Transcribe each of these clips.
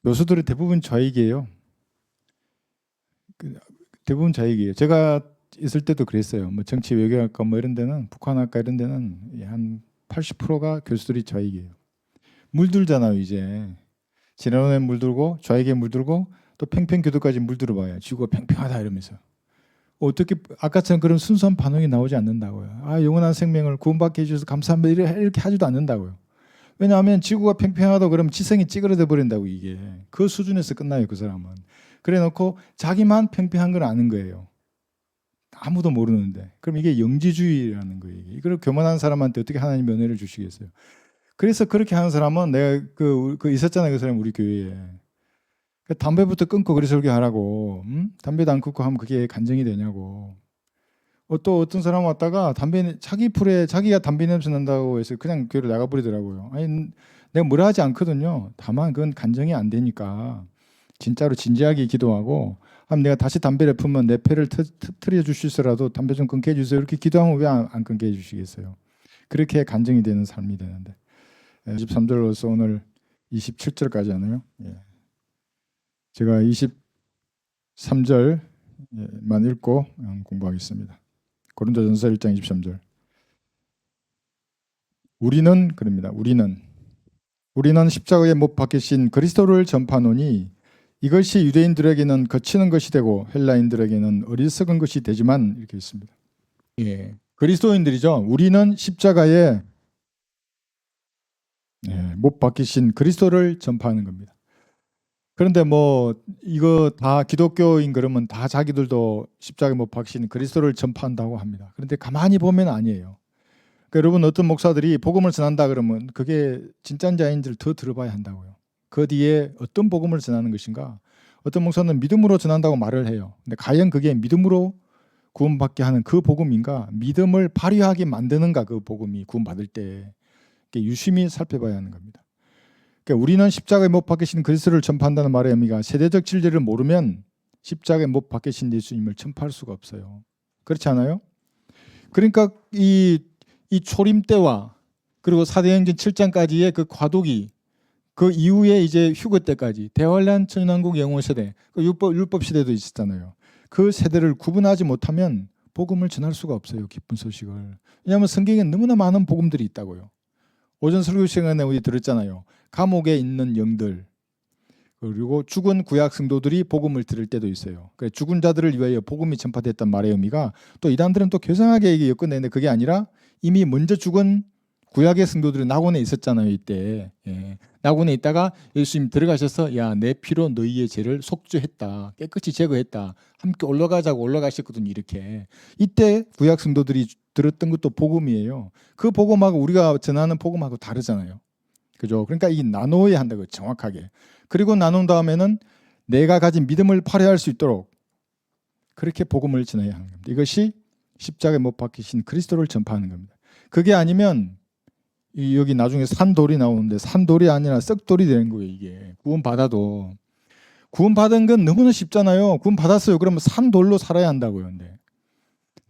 교수들이 대부분 좌익이에요. 대부분 좌익이에요. 제가 있을 때도 그랬어요. 뭐 정치 외교학과 뭐 이런 데는 북한학과 이런 데는 한 80%가 교수들이 좌익이에요. 물들잖아요, 이제. 진화론에 물들고 좌익에 물들고 또 팽팽교도까지 물들어봐요. 지구가 팽팽하다 이러면서. 어떻게 아까처럼 그런 순수한 반응이 나오지 않는다고요. 아, 영원한 생명을 구원받게 해주셔서 감사합니다. 이렇게 하지도 않는다고요. 왜냐하면 지구가 팽팽하다 그러면 지성이 찌그러져 버린다고 이게. 그 수준에서 끝나요, 그 사람은. 그래 놓고 자기만 팽팽한 걸 아는 거예요. 아무도 모르는데. 그럼 이게 영지주의라는 거예요. 이걸 교만한 사람한테 어떻게 하나님 은혜를 주시겠어요? 그래서 그렇게 하는 사람은 내가 그 있었잖아요, 그 사람 우리 교회에. 담배부터 끊고 그리 설교하라고. 담배도 안 끊고 하면 그게 간증이 되냐고. 또 어떤 사람 왔다가 자기 풀에 자기가 담배 냄새 난다고 해서 그냥 교회를 나가버리더라고요. 아니, 내가 뭐라 하지 않거든요. 다만 그건 간증이 안 되니까 진짜로 진지하게 기도하고, 내가 다시 담배를 품으면 내 폐를 터트려 주시더라도 담배 좀 끊게 해주세요. 이렇게 기도하면 왜 안 끊게 해주시겠어요? 그렇게 간증이 되는 삶이 되는데. 23절로서 오늘 27절까지 하네요. 제가 23절만 읽고 공부하겠습니다. 고린도전서 1장 23절. 우리는 그럽니다. 우리는 십자가에 못 박히신 그리스도를 전파하노니 이것이 유대인들에게는 거치는 것이 되고 헬라인들에게는 어리석은 것이 되지만, 이렇게 있습니다. 예, 그리스도인들이죠. 우리는 십자가에 못 박히신 그리스도를 전파하는 겁니다. 그런데 뭐 이거 다 기독교인 그러면 다 자기들도 십자가에 못 박히신 그리스도를 전파한다고 합니다. 그런데 가만히 보면 아니에요. 그러니까 여러분, 어떤 목사들이 복음을 전한다 그러면 그게 진짜인지 아닌지를 더 들어봐야 한다고요. 그 뒤에 어떤 복음을 전하는 것인가. 어떤 목사는 믿음으로 전한다고 말을 해요. 근데 과연 그게 믿음으로 구원받게 하는 그 복음인가, 믿음을 발휘하게 만드는가, 그 복음이 구원받을 때 유심히 살펴봐야 하는 겁니다. 그러니까 우리는 십자가에 못 박히신 그리스도를 전파한다는 말의 의미가, 세대적 진리를 모르면 십자가에 못 박히신 예수님을 전파할 수가 없어요. 그렇지 않아요? 그러니까 이 초림 때와 그리고 사도행전 7장까지의 그 과도기, 그 이후에 이제 휴거 때까지 대환란 천년왕국 영원 세대, 그 율법 시대도 있었잖아요. 그 세대를 구분하지 못하면 복음을 전할 수가 없어요, 기쁜 소식을. 왜냐하면 성경에 너무나 많은 복음들이 있다고요. 오전 설교 시간에 우리 들었잖아요. 감옥에 있는 영들, 그리고 죽은 구약 성도들이 복음을 들을 때도 있어요. 그러니까 죽은 자들을 위하여 복음이 전파됐단 말의 의미가, 또 이단들은 또 교성하게 얘기 엮어내는데 그게 아니라 이미 먼저 죽은 구약의 성도들이 낙원에 있었잖아요, 이때. 낙원에 있다가 예수님 들어가셔서 야, 내 피로 너희의 죄를 속죄했다, 깨끗이 제거했다, 함께 올라가자고 올라가셨거든요, 이렇게. 이때 구약 성도들이 들었던 것도 복음이에요. 그 복음하고 우리가 전하는 복음하고 다르잖아요. 그죠? 그러니까 이 나눠야 한다고, 정확하게. 그리고 나눈 다음에는 내가 가진 믿음을 발휘할 수 있도록 그렇게 복음을 전해야 하는 겁니다. 이것이 십자가에 못 박히신 그리스도를 전파하는 겁니다. 그게 아니면 여기 나중에 산돌이 나오는데 산돌이 아니라 썩돌이 되는 거예요. 이게 구원받아도. 구원받은 건 너무나 쉽잖아요. 구원받았어요. 그러면 산돌로 살아야 한다고요. 근데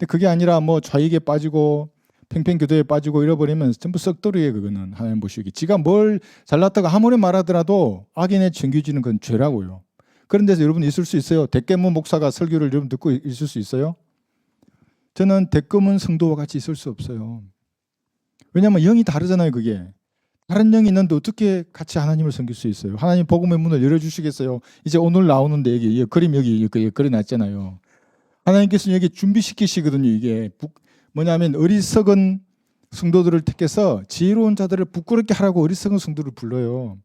그게 아니라 뭐 좌익에 빠지고 팽팽교도에 빠지고 잃어버리면 전부 썩돌이에요. 그거는 하나님 보시기. 지가 뭘 잘났다가 아무리 말하더라도 악인의 정규지는 그건 죄라고요. 그런 데서 여러분 있을 수 있어요? 대깨문 목사가 설교를 여러분 듣고 있을 수 있어요? 저는 대깨문 성도와 같이 있을 수 없어요. 왜냐하면 영이 다르잖아요. 그게. 다른 영이 있는데 어떻게 같이 하나님을 섬길 수 있어요? 하나님 복음의 문을 열어주시겠어요? 이제 오늘 나오는데 여기 그림 여기 그려놨잖아요. 하나님께서는 여기 준비시키시거든요. 이게 뭐냐면 어리석은 성도들을 택해서 지혜로운 자들을 부끄럽게 하라고 어리석은 성도를 불러요.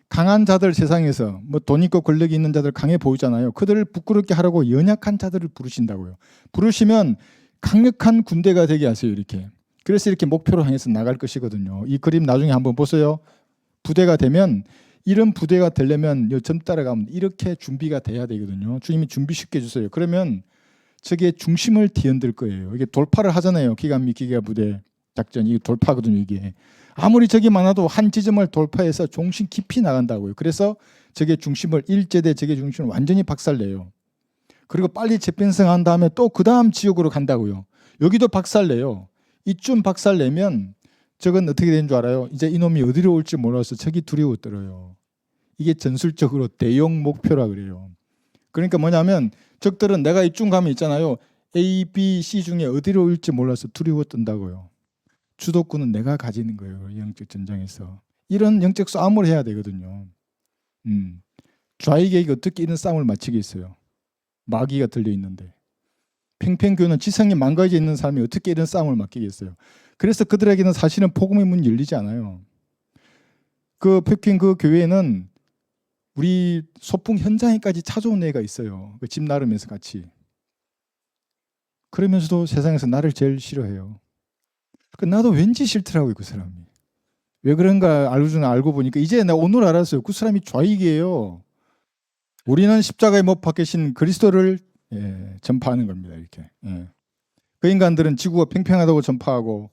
강한 자들, 세상에서 뭐 돈 있고 권력이 있는 자들 강해 보이잖아요. 그들을 부끄럽게 하라고 연약한 자들을 부르신다고요. 부르시면 강력한 군대가 되게 하세요. 이렇게. 그래서 이렇게 목표로 향해서 나갈 것이거든요. 이 그림 나중에 한번 보세요. 부대가 되면, 이런 부대가 되려면 점 따라가면 이렇게 준비가 돼야 되거든요. 주님이 준비시켜 주세요. 그러면 저게 중심을 뒤흔들 거예요. 이게 돌파를 하잖아요. 기가 막히게 부대 작전이. 이게 돌파거든요. 이게 아무리 적이 많아도 한 지점을 돌파해서 중심 깊이 나간다고요. 그래서 저게 중심을, 일제대 저게 중심을 완전히 박살내요. 그리고 빨리 재편성한 다음에 또 그 다음 지역으로 간다고요. 여기도 박살내요. 이쯤 박살내면 저건 어떻게 되는 줄 알아요? 이제 이놈이 어디로 올지 몰라서 저기 두려워떨어요. 이게 전술적으로 대용 목표라 그래요. 그러니까 뭐냐면 적들은 내가 이쯤 가면 있잖아요. A, B, C 중에 어디로 올지 몰라서 두려워 뜬다고요. 주도권은 내가 가지는 거예요. 영적 전쟁에서. 이런 영적 싸움을 해야 되거든요. 좌익에게 어떻게 이런 싸움을 마치겠어요. 마귀가 들려 있는데. 팽팽교는 지성이 망가져 있는 사람이 어떻게 이런 싸움을 맡기겠어요. 그래서 그들에게는 사실은 복음의 문이 열리지 않아요. 그 팽팽 그 교회에는 우리 소풍 현장에까지 찾아온 애가 있어요. 그 집 나르면서 같이. 그러면서도 세상에서 나를 제일 싫어해요. 나도 왠지 싫더라고요, 그 사람이. 왜 그런가 알고 보니까 이제 내가 오늘 알았어요. 그 사람이 좌익이에요. 우리는 십자가에 못 박히신 그리스도를 전파하는 겁니다. 이렇게. 그 인간들은 지구가 팽팽하다고 전파하고,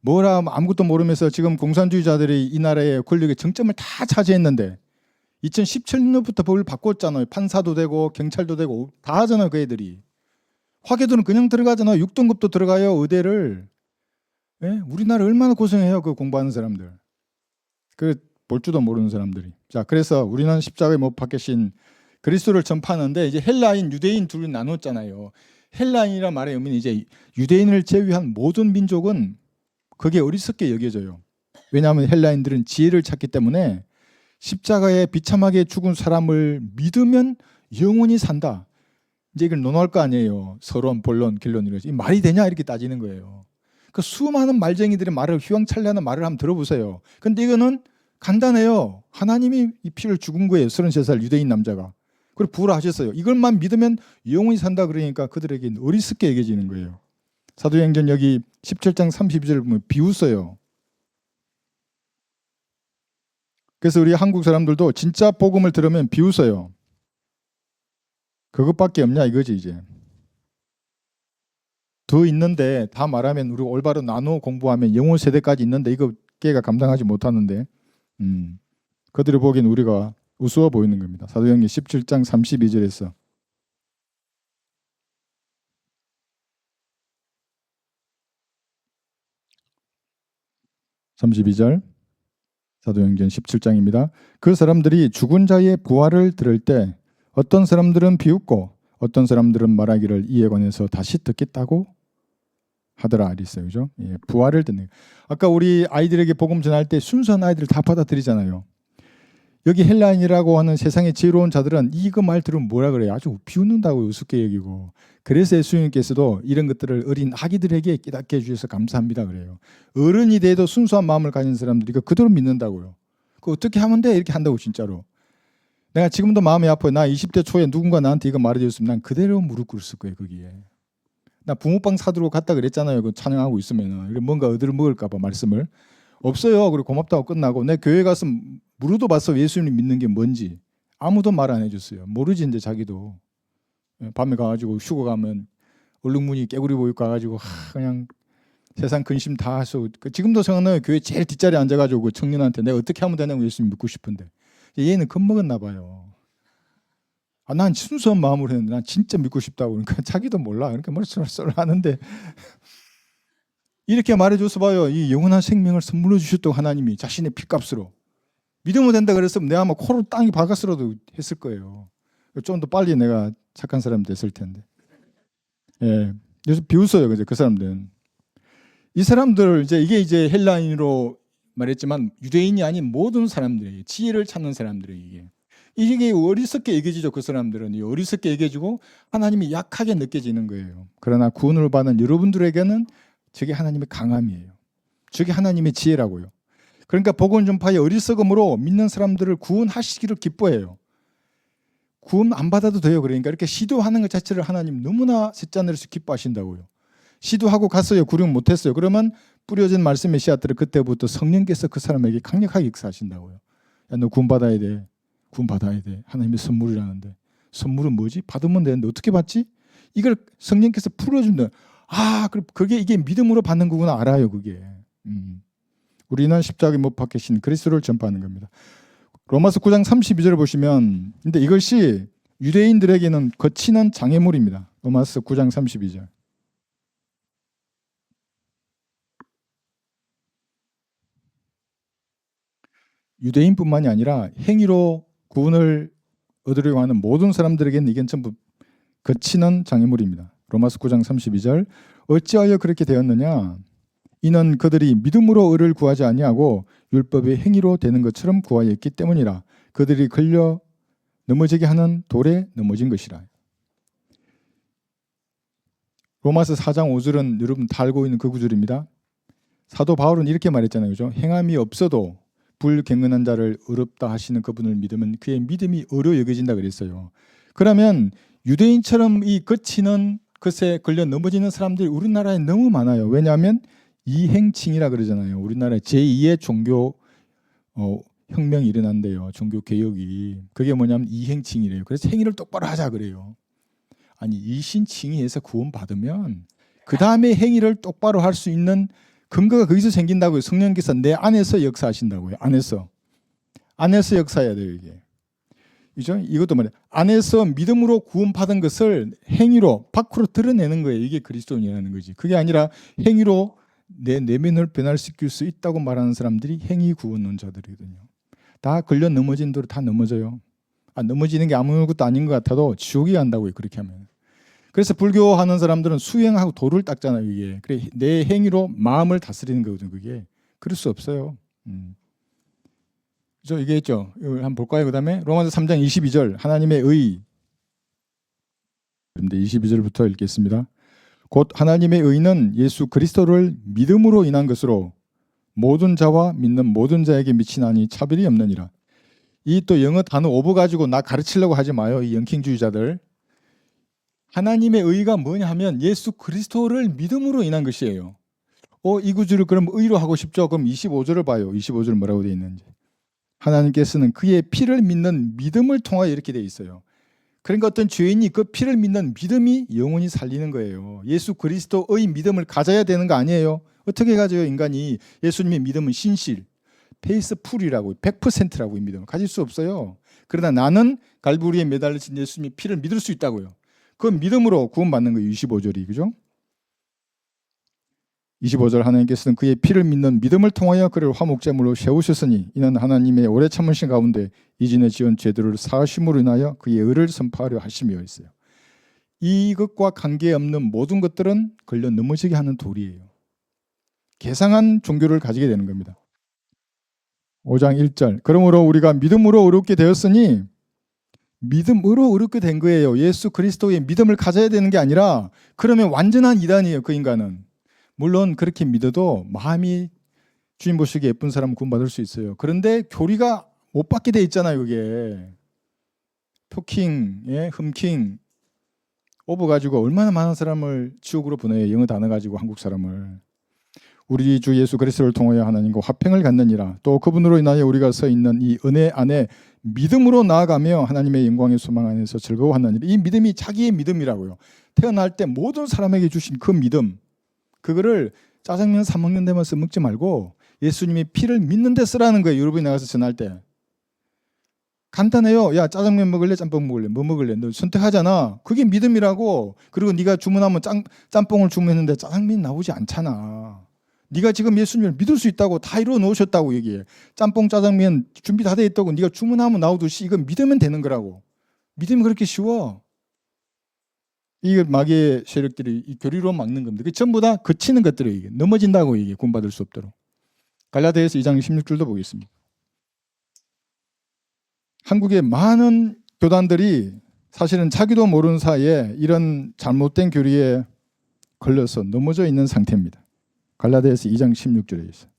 뭐라 아무것도 모르면서 지금 공산주의자들이 이 나라의 권력의 정점을 다 차지했는데 2017년부터 법을 바꿨잖아요. 판사도 되고 경찰도 되고 다 하잖아요. 그 애들이. 화교들은 그냥 들어가잖아요. 6등급도 들어가요. 의대를. 우리나라 얼마나 고생해요. 그 공부하는 사람들. 그 볼 줄도 모르는 사람들이. 자, 그래서 우리는 십자가에 못 박히신 그리스도를 전파하는데 이제 헬라인, 유대인 둘이 나눴잖아요. 헬라인이란 말의 의미는 이제 유대인을 제외한 모든 민족은 그게 어리석게 여겨져요. 왜냐하면 헬라인들은 지혜를 찾기 때문에 십자가에 비참하게 죽은 사람을 믿으면 영원히 산다. 이제 이걸 논할 거 아니에요. 서론, 본론, 결론 이러지. 이 말이 되냐 이렇게 따지는 거예요. 그 수많은 말쟁이들의 말을 휘황찬란한 말을 한번 들어보세요. 근데 이거는 간단해요. 하나님이 이 피를 죽은 거예요. 33살 유대인 남자가. 그리고 부활하셨어요. 이것만 믿으면 영원히 산다 그러니까 그들에게 어리석게 여겨지는 거예요. 사도행전 여기 17장 32절을 보면 비웃어요. 그래서 우리 한국 사람들도 진짜 복음을 들으면 비웃어요. 그것밖에 없냐 이거지 이제. 더 있는데 다 말하면 우리 올바로 나누어 공부하면 영혼 세대까지 있는데 이거 걔가 감당하지 못하는데 그들이 보기엔 우리가 우스워 보이는 겁니다. 사도행전 17장 32절에서 32절 사도행전 17장입니다. 그 사람들이 죽은 자의 부활을 들을 때 어떤 사람들은 비웃고 어떤 사람들은 말하기를 이에 관해서 다시 듣겠다고 하더라 이랬어요. 그죠? 부활을 듣는. 아까 우리 아이들에게 복음 전할 때 순수한 아이들을 다 받아들이잖아요. 여기 헬라인이라고 하는 세상의 지혜로운 자들은 이거 말 들으면 뭐라 그래요? 아주 비웃는다고 우습게 여기고. 그래서 예수님께서도 이런 것들을 어린 아기들에게 깨닫게 해주셔서 감사합니다 그래요. 어른이 돼도 순수한 마음을 가진 사람들이 그대로 믿는다고요. 그 어떻게 하면 돼? 이렇게 한다고 진짜로. 내가 지금도 마음이 아파요. 나 20대 초에 누군가 나한테 이거 말해줬으면 난 그대로 무릎 꿇었을 거예요 거기에. 나 붕어빵 사들고 갔다 그랬잖아요. 그 찬양하고 있으면은 뭔가 어디를 먹을까봐 말씀을 없어요. 그리고 고맙다고 끝나고 내 교회 가서 물어도 봤어. 예수님 믿는 게 뭔지 아무도 말 안 해줬어요. 모르지 이제 자기도. 밤에 가가지고 휴가 가면 얼룩무늬 깨구리 보이고 가가지고 그냥 세상 근심 다 하소. 지금도 생각나요. 교회 제일 뒷자리에 앉아가지고 그 청년한테 내가 어떻게 하면 되냐고 예수님 믿고 싶은데 얘는 겁먹었나 봐요. 난 순수한 마음으로 했는데 난 진짜 믿고 싶다고. 그러니까 자기도 몰라. 그러니까 머리쏠쏠 하는데 이렇게 말해줘서 봐요. 이 영원한 생명을 선물로 주셨다고 하나님이 자신의 피값으로. 믿으면 된다 그랬으면 내가 아마 코로 땅이 박았으라도 했을 거예요. 좀 더 빨리 내가 착한 사람이 됐을 텐데. 그래서 비웃어요. 그 사람들은. 이 사람들 이게 이제 헬라인으로 말했지만 유대인이 아닌 모든 사람들이에요. 지혜를 찾는 사람들이에요. 이게 어리석게 여겨지죠. 그 사람들은 어리석게 여겨지고 하나님이 약하게 느껴지는 거예요. 그러나 구원을 받은 여러분들에게는 저게 하나님의 강함이에요. 저게 하나님의 지혜라고요. 그러니까 복음 전파의 어리석음으로 믿는 사람들을 구원하시기를 기뻐해요. 구원 안 받아도 돼요. 그러니까 이렇게 시도하는 것 자체를 하나님 너무나 셋자늘에서 기뻐하신다고요. 시도하고 갔어요. 구령 못했어요. 그러면 뿌려진 말씀의 씨앗들을 그때부터 성령께서 그 사람에게 강력하게 역사하신다고요. 야, 너 구원 받아야 돼. 구원 받아야 돼. 하나님의 선물이라는데. 선물은 뭐지? 받으면 되는데 어떻게 받지? 이걸 성령께서 풀어준다. 그럼 이게 믿음으로 받는 거구나 알아요. 그게. 우리는 십자가에 못 박히신 그리스도를 전파하는 겁니다. 로마서 9장 32절을 보시면 근데 이것이 유대인들에게는 거치는 장애물입니다. 로마서 9장 32절. 유대인뿐만이 아니라 행위로 구원을 얻으려고 하는 모든 사람들에게는 이게 전부 거치는 장애물입니다. 로마서 9장 32절 어찌하여 그렇게 되었느냐 이는 그들이 믿음으로 의를 구하지 아니하고 율법의 행위로 되는 것처럼 구하였기 때문이라. 그들이 걸려 넘어지게 하는 돌에 넘어진 것이라. 로마서 4장 5절은 여러분 다 알고 있는 그 구절입니다. 사도 바울은 이렇게 말했잖아요. 그죠? 행함이 없어도 불경건한 자를 의롭다 하시는 그분을 믿으면 그의 믿음이 의로 여겨진다 그랬어요. 그러면 유대인처럼 이 거치는 것에 걸려 넘어지는 사람들이 우리나라에 너무 많아요. 왜냐하면 이행칭이라 그러잖아요. 우리나라에 제2의 종교 혁명이 일어난대요. 종교 개혁이. 그게 뭐냐면 이행칭이래요. 그래서 행위를 똑바로 하자 그래요. 아니 이신칭의에서 구원받으면 그 다음에 행위를 똑바로 할 수 있는 근거가 거기서 생긴다고요. 성령께서 내 안에서 역사하신다고요. 안에서 역사해야 돼요. 이게. 그죠? 이것도 말이에요. 안에서 믿음으로 구원받은 것을 행위로 밖으로 드러내는 거예요. 이게 그리스도인이라는 거지. 그게 아니라 행위로 내 내면을 변화시킬 수 있다고 말하는 사람들이 행위 구원론자들이거든요. 다 걸려 넘어진 대로 다 넘어져요. 넘어지는 게 아무것도 아닌 것 같아도 지옥에 간다고요. 그렇게 하면. 그래서 불교하는 사람들은 수행하고 도를 닦잖아요. 이게. 그래 내 행위로 마음을 다스리는 거거든요. 그게. 그럴 수 없어요. 그죠? 이게 있죠. 한번 볼까요? 그 다음에 로마서 3장 22절 하나님의 의. 그런데 22절부터 읽겠습니다. 곧 하나님의 의는 예수 그리스도를 믿음으로 인한 것으로 모든 자와 믿는 모든 자에게 미치나니 차별이 없느니라. 이 또 영어 단어 오버 가지고 나 가르치려고 하지 마요. 이 영킹주의자들. 하나님의 의가 뭐냐 하면 예수 그리스도를 믿음으로 인한 것이에요. 이 구절을 그럼 의로 하고 싶죠? 그럼 25절을 봐요. 25절 뭐라고 되어 있는지. 하나님께서는 그의 피를 믿는 믿음을 통하여 이렇게 되어 있어요. 그러니까 어떤 죄인이 그 피를 믿는 믿음이 영혼이 살리는 거예요. 예수 그리스도의 믿음을 가져야 되는 거 아니에요? 어떻게 가져요? 인간이 예수님의 믿음은 신실, 페이스풀이라고 100%라고 이 믿음을 가질 수 없어요. 그러나 나는 갈보리에 매달리신 예수님의 피를 믿을 수 있다고요. 그 믿음으로 구원받는 거예요. 25절이. 그죠? 25절 하나님께서는 그의 피를 믿는 믿음을 통하여 그를 화목제물로 세우셨으니 이는 하나님의 오래 참으신 가운데 이전에 지은 죄들을 사하심으로 인하여 그의 의를 선포하려 하심이어 있어요. 이것과 관계없는 모든 것들은 걸려 넘어지게 하는 돌이에요. 개상한 종교를 가지게 되는 겁니다. 5장 1절 그러므로 우리가 믿음으로 의롭게 되었으니 믿음으로 의롭게 된 거예요. 예수 그리스도의 믿음을 가져야 되는 게 아니라 그러면 완전한 이단이에요. 그 인간은. 물론 그렇게 믿어도 마음이 주님 보시기에 예쁜 사람은 구원받을 수 있어요. 그런데 교리가 못 받게 돼 있잖아요. 그게. 토킹, 흠킹, 오버 가지고 얼마나 많은 사람을 지옥으로 보내요. 영어 단어 가지고 한국 사람을. 우리 주 예수 그리스도를 통하여 하나님과 화평을 갖느니라. 또 그분으로 인하여 우리가 서 있는 이 은혜 안에 믿음으로 나아가며 하나님의 영광의 소망 안에서 즐거워하느니라. 이 믿음이 자기의 믿음이라고요. 태어날 때 모든 사람에게 주신 그 믿음. 그거를 짜장면 사 먹는 데만 써 먹지 말고 예수님의 피를 믿는 데 쓰라는 거예요. 여러분이 나가서 전할 때. 간단해요. 야 짜장면 먹을래? 짬뽕 먹을래? 뭐 먹을래? 너 선택하잖아. 그게 믿음이라고. 그리고 네가 주문하면 짬뽕을 주문했는데 짜장면이 나오지 않잖아. 네가 지금 예수님을 믿을 수 있다고 다 이루어 놓으셨다고 얘기해. 짬뽕 짜장면 준비 다 돼 있다고 네가 주문하면 나오듯이 이건 믿으면 되는 거라고. 믿음이 그렇게 쉬워. 이게 마귀의 세력들이 이 교리로 막는 겁니다. 그 전부 다 거치는 것들이에요. 이게. 넘어진다고 이게 구원받을 수 없도록. 갈라디아서 2장 16절도 보겠습니다. 한국의 많은 교단들이 사실은 자기도 모르는 사이에 이런 잘못된 교리에 걸려서 넘어져 있는 상태입니다. 갈라디아서 2장 16절에 있어요.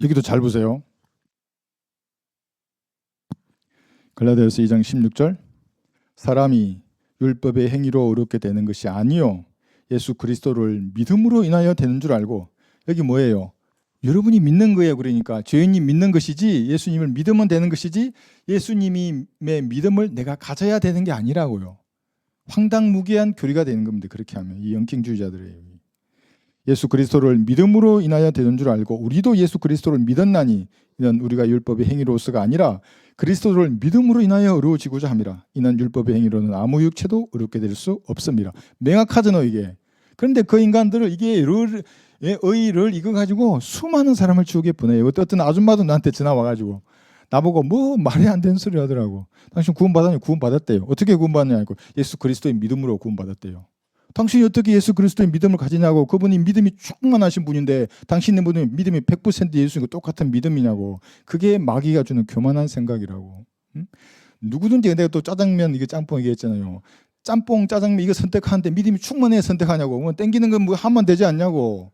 여기도 잘 보세요. 갈라디아서 2장 16절 사람이 율법의 행위로 의롭게 되는 것이 아니요 예수 그리스도를 믿음으로 인하여 되는 줄 알고. 여기 뭐예요? 여러분이 믿는 거예요. 그러니까 죄인이 믿는 것이지 예수님을 믿으면 되는 것이지 예수님의 믿음을 내가 가져야 되는 게 아니라고요. 황당무계한 교리가 되는 겁니다. 그렇게 하면 이 영킹주의자들의 예수 그리스도를 믿음으로 인하여 되는 줄 알고 우리도 예수 그리스도를 믿었나니 이는 우리가 율법의 행위로서가 아니라 그리스도를 믿음으로 인하여 의로워지고자 함이라. 이는 율법의 행위로는 아무 육체도 의롭게 될 수 없습니다. 명확하잖아요 이게. 그런데 그 인간들을 이게 예, 의의를 이거 가지고 수많은 사람을 지옥에 보내요. 어떤 아줌마도 나한테 전화 와가지고 나보고 뭐 말이 안 되는 소리 하더라고. 당신 구원받았냐? 구원받았대요. 어떻게 구원받냐고. 예수 그리스도의 믿음으로 구원받았대요. 당신이 어떻게 예수 그리스도의 믿음을 가지냐고. 그분이 믿음이 충만하신 분인데 당신의 믿음이 100% 예수님과 똑같은 믿음이냐고. 그게 마귀가 주는 교만한 생각이라고. 응? 누구든지 내가 또 짜장면 이게 짬뽕 얘기했잖아요. 짬뽕 짜장면 이거 선택하는데 믿음이 충만해야 선택하냐고. 뭐 땡기는 건 뭐 하면 되지 않냐고.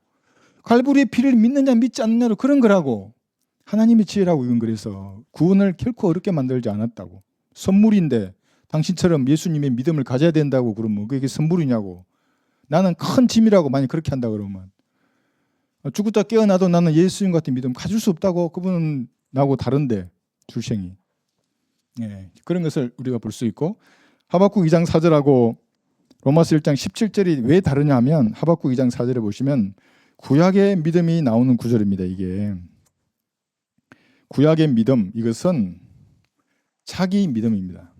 갈보리의 피를 믿느냐 믿지 않느냐로 그런 거라고. 하나님의 지혜라고 이건. 그래서 구원을 결코 어렵게 만들지 않았다고. 선물인데 당신처럼 예수님의 믿음을 가져야 된다고 그러면 그게 선물이냐고. 나는 큰 짐이라고 만약 그렇게 한다 그러면 죽었다 깨어나도 나는 예수님 같은 믿음 가질 수 없다고. 그분은 나하고 다른데 출생이. 예, 그런 것을 우리가 볼 수 있고 하박국 2장 4절하고 로마서 1장 17절이 왜 다르냐 하면 하박국 2장 4절에 보시면 구약의 믿음이 나오는 구절입니다. 이게 구약의 믿음, 이것은 자기 믿음입니다.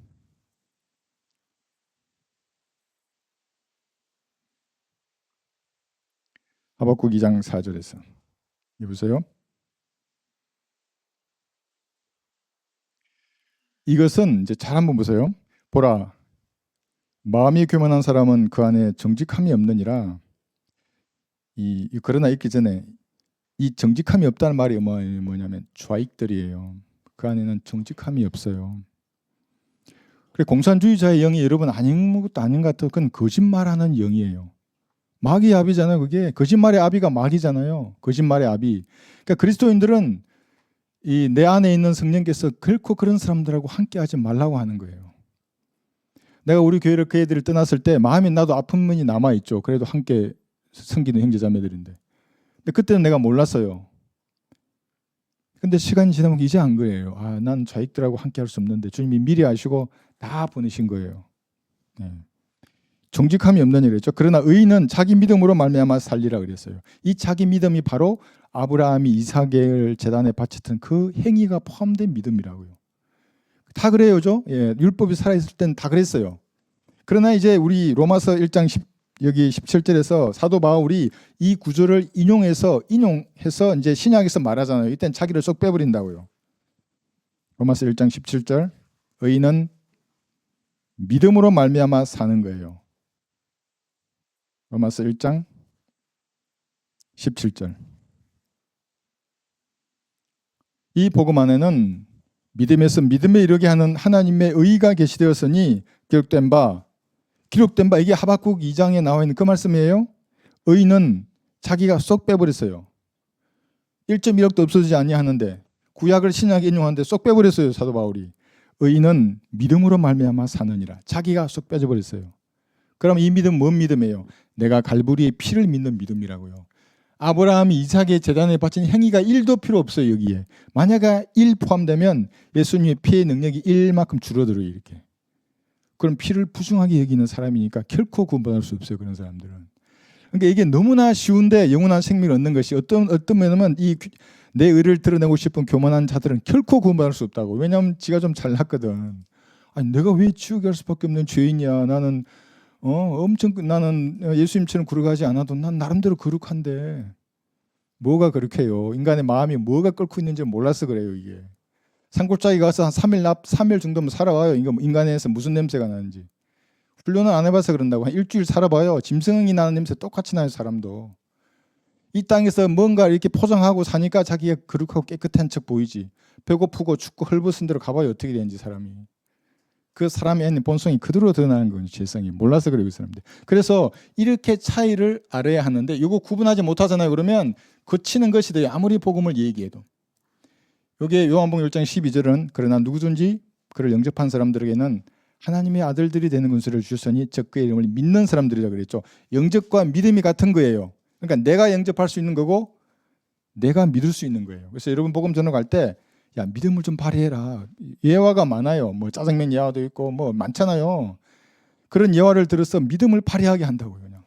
하박국 2장 4절에서 보세요. 이것은 이제 잘 한번 보세요. 보라, 마음이 교만한 사람은 그 안에 정직함이 없느니라. 그러나 있기 전에 이 정직함이 없다는 말이 뭐냐면 좌익들이에요. 그 안에는 정직함이 없어요. 그래, 공산주의자의 영이 여러분 아닌 것도 아닌 것 같아요. 그건 거짓말하는 영이에요. 마귀의 압이잖아요. 그게 거짓말의 압이가 마귀잖아요. 거짓말의 압이. 그러니까 그리스도인들은 이 내 안에 있는 성령께서 결코 그런 사람들하고 함께하지 말라고 하는 거예요. 내가 우리 교회를 그 애들을 떠났을 때 마음에 나도 아픈 면이 남아 있죠. 그래도 함께 섬기는 형제자매들인데. 근데 그때는 내가 몰랐어요. 근데 시간이 지나면 이제 안 그래요. 아, 난 좌익들하고 함께할 수 없는데 주님이 미리 아시고 다 보내신 거예요. 네. 정직함이 없는 일이죠. 그러나 의인은 자기 믿음으로 말미암아 살리라 그랬어요. 이 자기 믿음이 바로 아브라함이 이삭을 제단에 바쳤던 그 행위가 포함된 믿음이라고요. 다 그래요죠. 예, 율법이 살아있을 때는 다 그랬어요. 그러나 이제 우리 로마서 1장 여기 17절에서 사도 바울이 이 구절을 인용해서 이제 신약에서 말하잖아요. 이때는 자기를 쏙 빼버린다고요. 로마서 1장 17절 의인은 믿음으로 말미암아 사는 거예요. 로마서 1장 17절. 이 복음 안에는 믿음에서 믿음에 이르게 하는 하나님의 의가 계시되었으니 기록된 바 이게 하박국 2장에 나와 있는 그 말씀이에요. 의인은 자기가 쏙 빼버렸어요. 1.1억도 없어지지 아니하는데 구약을 신약에 인용하는데 쏙 빼버렸어요. 사도 바울이. 의인은 믿음으로 말미암아 사느니라. 자기가 쏙 빼져버렸어요. 그럼 이 믿음 뭔 믿음이에요? 내가 갈보리의 피를 믿는 믿음이라고요. 아브라함이 이삭의 제단에 바친 행위가 1도 필요 없어요. 여기에. 만약에 1 포함되면 예수님의 피의 능력이 1만큼 줄어들어요. 이렇게. 그럼 피를 부정하게 여기는 사람이니까 결코 구원받을 수 없어요. 그런 사람들은. 그러니까 이게 너무나 쉬운데 영원한 생명을 얻는 것이 어떤 면은 내 의를 드러내고 싶은 교만한 자들은 결코 구원받을 수 없다고. 왜냐하면 지가 좀 잘났거든. 아니 내가 왜 지옥에 갈 수밖에 없는 죄인이야. 나는 나는 예수님처럼 거룩하지 않아도 난 나름대로 거룩한데 뭐가 그렇게요? 인간의 마음이 뭐가 끓고 있는지 몰라서 그래요. 이게. 산골짜기 가서 한 3일 정도면 살아와요. 인간에서 무슨 냄새가 나는지. 훈련을 안 해봐서 그런다고. 한 일주일 살아봐요. 짐승이 나는 냄새 똑같이 나요. 사람도. 이 땅에서 뭔가 이렇게 포장하고 사니까 자기가 거룩하고 깨끗한 척 보이지. 배고프고 춥고 헐벗은 데로 가봐요. 어떻게 되는지 사람이. 그 사람의 있는 본성이 그대로 드러나는 거예요. 죄성이. 몰라서 그래요. 그 사람들. 그래서 이렇게 차이를 알아야 하는데 이거 구분하지 못하잖아요. 그러면 거치는 것이 돼요. 아무리 복음을 얘기해도. 여기에 요한복음 1장 12절은 그러나 누구든지 그를 영접한 사람들에게는 하나님의 아들들이 되는 권세를 주셨으니 즉 그의 이름을 믿는 사람들이라고 그랬죠. 영접과 믿음이 같은 거예요. 그러니까 내가 영접할 수 있는 거고 내가 믿을 수 있는 거예요. 그래서 여러분 복음 전할 때 야, 믿음을 좀 발휘해라. 예화가 많아요. 뭐 짜장면 예화도 있고 뭐 많잖아요. 그런 예화를 들어서 믿음을 발휘하게 한다고요. 그냥.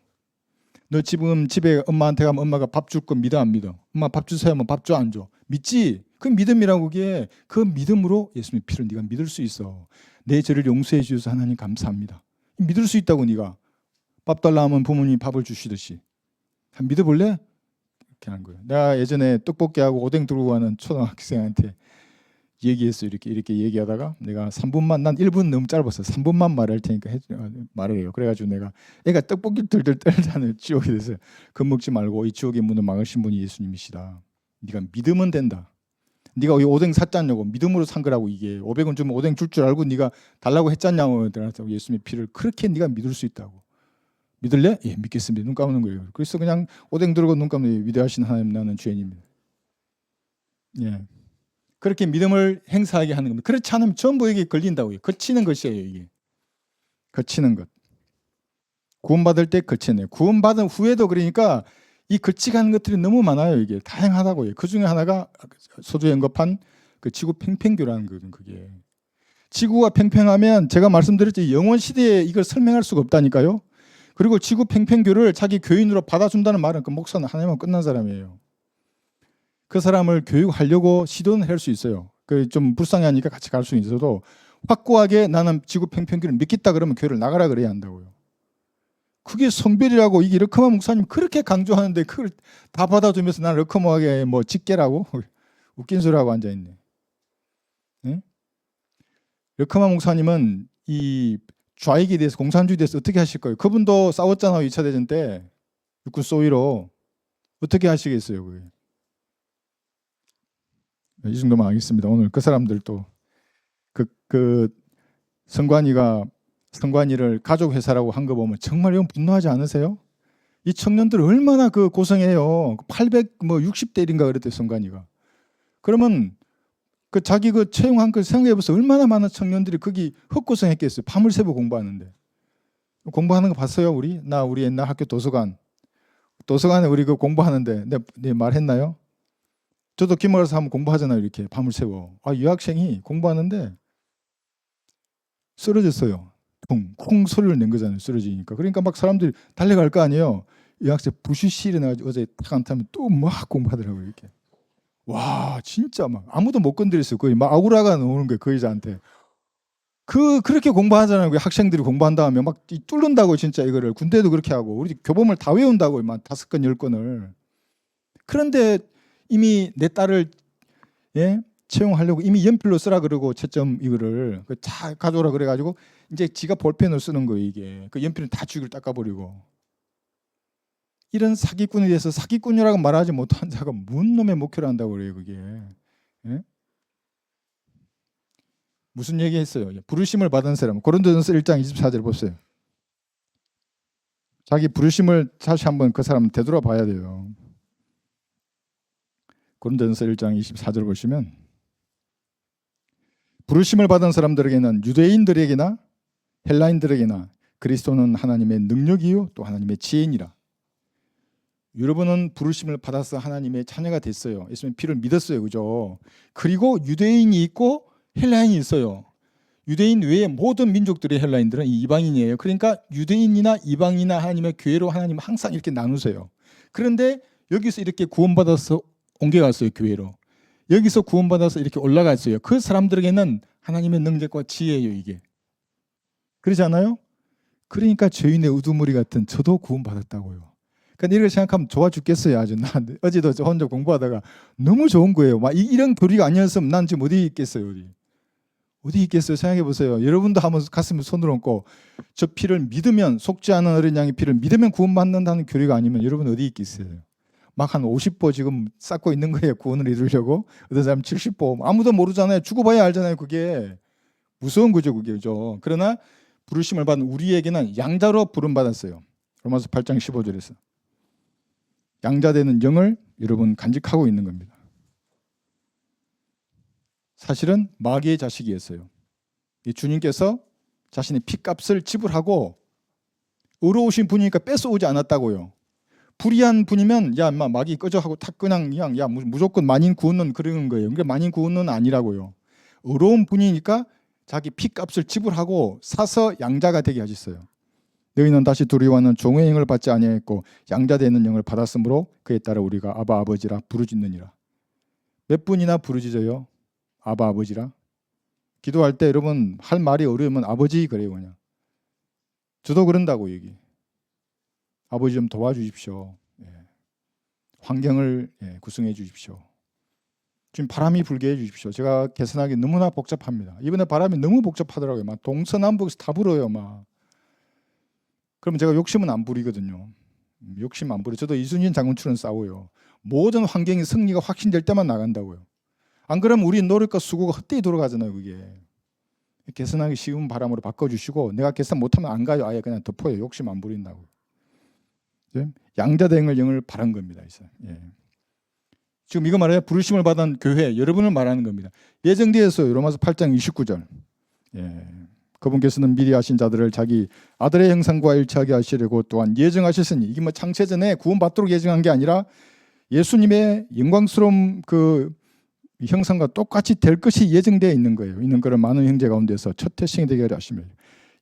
너 지금 집에 엄마한테 가면 엄마가 밥 줄 거 믿어 안 믿어? 엄마 밥 주세요 하면 밥 줘 안 줘? 믿지? 그 믿음이라고. 그게 그 믿음으로 예수님의 피를 네가 믿을 수 있어. 내 죄를 용서해 주셔서 하나님 감사합니다. 믿을 수 있다고. 네가 밥 달라 하면 부모님이 밥을 주시듯이. 믿어볼래? 그렇게 하는 거예요. 내가 예전에 떡볶이하고 오뎅 들고 가는 초등학생한테 얘기했어요. 이렇게 얘기하다가 내가 3분만, 난 1분 너무 짧았어. 3분만 말할 테니까 말을 해요. 그래가지고 내가 애가 떡볶이 들들 떨잖아요. 지옥에 대해서 겁먹지 말고 이 지옥의 문을 막으신 분이 예수님이시다. 네가 믿으면 된다. 네가 이 오뎅 샀잖냐고, 믿음으로 산 거라고. 이게 500원 주면 오뎅 줄 줄 알고 네가 달라고 했잖냐고. 예수님의 피를 그렇게 네가 믿을 수 있다고. 믿을래? 예, 믿겠습니다. 눈 감는 거예요. 그래서 그냥 오뎅 들고 눈 감는, 위대하신 하나님, 나는 죄인입니다. 예. 그렇게 믿음을 행사하게 하는 겁니다. 그렇지 않으면 전부 이게 걸린다고요. 거치는 것이에요, 이게. 거치는 것. 구원받을 때 거치네요. 구원받은 후에도 그러니까 이 거치가는 것들이 너무 많아요. 이게 다양하다고요. 그 중에 하나가 소주에 언급한 그 지구 팽팽교라는 거거든. 그게 지구가 팽팽하면 제가 말씀드렸지 영원 시대에 이걸 설명할 수가 없다니까요. 그리고 지구 팽팽교를 자기 교인으로 받아준다는 말은 그 목사는 하나님은 끝난 사람이에요. 그 사람을 교육하려고 시도는 할 수 있어요. 그 좀 불쌍하니까 같이 갈 수 있어도 확고하게 나는 지구 팽팽교를 믿겠다 그러면 교회를 나가라 그래야 한다고요. 그게 성별이라고. 이게 르커마 목사님 그렇게 강조하는데 그걸 다 받아주면서 나는 르커마하게 뭐 직계라고 웃긴 소리하고 앉아있네. 네? 르커마 목사님은 이 좌익에 대해서, 공산주의에 대해서 어떻게 하실 거예요? 그분도 싸웠잖아요. 2차 대전 때 육군 소위로. 어떻게 하시겠어요? 그게. 이 정도만 하겠습니다. 오늘 그 사람들도 그 성관이를 가족 회사라고 한 거 보면 정말 영 분노하지 않으세요? 이 청년들 얼마나 그 고생해요. 860대 1인가 그랬대요, 성관이가. 그러면 그 자기 그 채용한 걸 생각해보세요. 얼마나 많은 청년들이 거기 헛고생했겠어요. 밤을 새고 공부하는데. 공부하는 거 봤어요, 우리? 우리 옛날 학교 도서관에 우리 그 공부하는데 내 말했나요? 저도 기말에서 한번 공부하잖아요. 이렇게 밤을 새고. 유학생이 공부하는데 쓰러졌어요. 쿵 소리를 낸 거잖아요. 쓰러지니까. 그러니까 막 사람들이 달려갈 거 아니에요. 유학생 부시시 일어나가지고 어제 탁 안 타면 또 막 공부하더라고요. 이렇게. 와, 진짜 막 아무도 못 건드렸어요. 거의 막 아우라가 나오는 거예요. 그 여자한테. 그렇게 공부하잖아요. 학생들이 공부한 다음에 막 뚫는다고. 진짜 이거를 군대도 그렇게 하고 우리 교범을 다 외운다고. 막 5건 10건을. 그런데 이미 내 딸을 채용하려고 이미 연필로 쓰라 그러고 채점 이거를 다 가져오라 그래가지고 이제 지가 볼펜을 쓰는 거예요. 이게 그 연필은 다 주기를 닦아버리고. 이런 사기꾼에 대해서 사기꾼이라고 말하지 못한 자가 뭔 놈의 목회를 한다고 그래요. 그게 무슨 얘기했어요? 부르심을 받은 사람. 고린도전서 1장 24절 보세요. 자기 부르심을 다시 한번 그 사람 되돌아봐야 돼요. 고린도전서 1장 24절 보시면 부르심을 받은 사람들에게는 유대인들에게나 헬라인들에게나 그리스도는 하나님의 능력이요 또 하나님의 지혜니라. 여러분은 부르심을 받아서 하나님의 자녀가 됐어요. 예수님의 피를 믿었어요. 그죠? 그리고 유대인이 있고 헬라인이 있어요. 유대인 외에 모든 민족들의 헬라인들은 이방인이에요. 그러니까 유대인이나 이방인이나 하나님의 교회로 하나님 항상 이렇게 나누세요. 그런데 여기서 이렇게 구원받아서 옮겨갔어요. 교회로. 여기서 구원받아서 이렇게 올라갔어요. 그 사람들에게는 하나님의 능력과 지혜예요. 이게. 그렇지 않아요? 그러니까 죄인의 우두머리 같은 저도 구원받았다고요. 그러니까 이렇게 생각하면 좋아 죽겠어요. 아주. 난 어제도 저 혼자 공부하다가 너무 좋은 거예요. 막 이런 교리가 아니었으면 난 지금 어디 있겠어요. 어디 있겠어요. 생각해 보세요. 여러분도 한번 가슴에 손을 얹고 저 피를 믿으면, 속지 않은 어린 양의 피를 믿으면 구원받는다는 교리가 아니면 여러분 어디 있겠어요. 막 한 50보 지금 쌓고 있는 거예요. 구원을 이루려고. 어떤 사람 70보. 아무도 모르잖아요. 죽어봐야 알잖아요. 그게 무서운 거죠. 그게. 그죠? 그러나 부르심을 받은 우리에게는 양자로 부름받았어요. 로마서 8장 15절에서. 양자되는 영을 여러분 간직하고 있는 겁니다. 사실은 마귀의 자식이었어요. 주님께서 자신의 피값을 지불하고 의로우신 분이니까 뺏어오지 않았다고요. 불의한 분이면 야 인마 마귀 꺼져 하고 탁 그냥 야 무조건 만인 구원론 그러는 거예요. 그러니까 만인 구원론 아니라고요. 의로운 분이니까 자기 피값을 지불하고 사서 양자가 되게 하셨어요. 너희는 다시 두려워하는 종의 영을 받지 아니하였고 양자되는 영을 받았으므로 그에 따라 우리가 아바 아버지라 부르짖느니라. 몇 분이나 부르짖어요? 아바 아버지라. 기도할 때 여러분 할 말이 어려우면 아버지 그래요. 그냥 저도 그런다고. 여기 아버지 좀 도와주십시오. 환경을 구성해 주십시오. 지금 바람이 불게 해 주십시오. 제가 개선하기 너무나 복잡합니다. 이번에 바람이 너무 복잡하더라고요. 막 동서남북에서 다 불어요. 막. 그러면 제가 욕심은 안 부리거든요. 욕심 안 부려. 저도 이순신 장군처럼 싸워요. 모든 환경의 승리가 확신될 때만 나간다고요. 안 그러면 우리 노력과 수고가 헛되이 돌아가잖아요. 그게. 개선하기 쉬운 바람으로 바꿔주시고 내가 개선 못하면 안 가요. 아예 그냥 덮어요. 욕심 안 부린다고. 양자대응을 영을 바란 겁니다. 지금 이거 말해요. 부르심을 받은 교회 여러분을 말하는 겁니다. 예정되었어요. 로마서 8장 29절. 그분께서는 미리 하신 자들을 자기 아들의 형상과 일치하게 하시려고 또한 예정하셨으니 이게 뭐 창세 전에 구원받도록 예정한 게 아니라 예수님의 영광스러운 그 형상과 똑같이 될 것이 예정되어 있는 거예요. 있는 그런 많은 형제 가운데서 첫 태생이 되게 하시며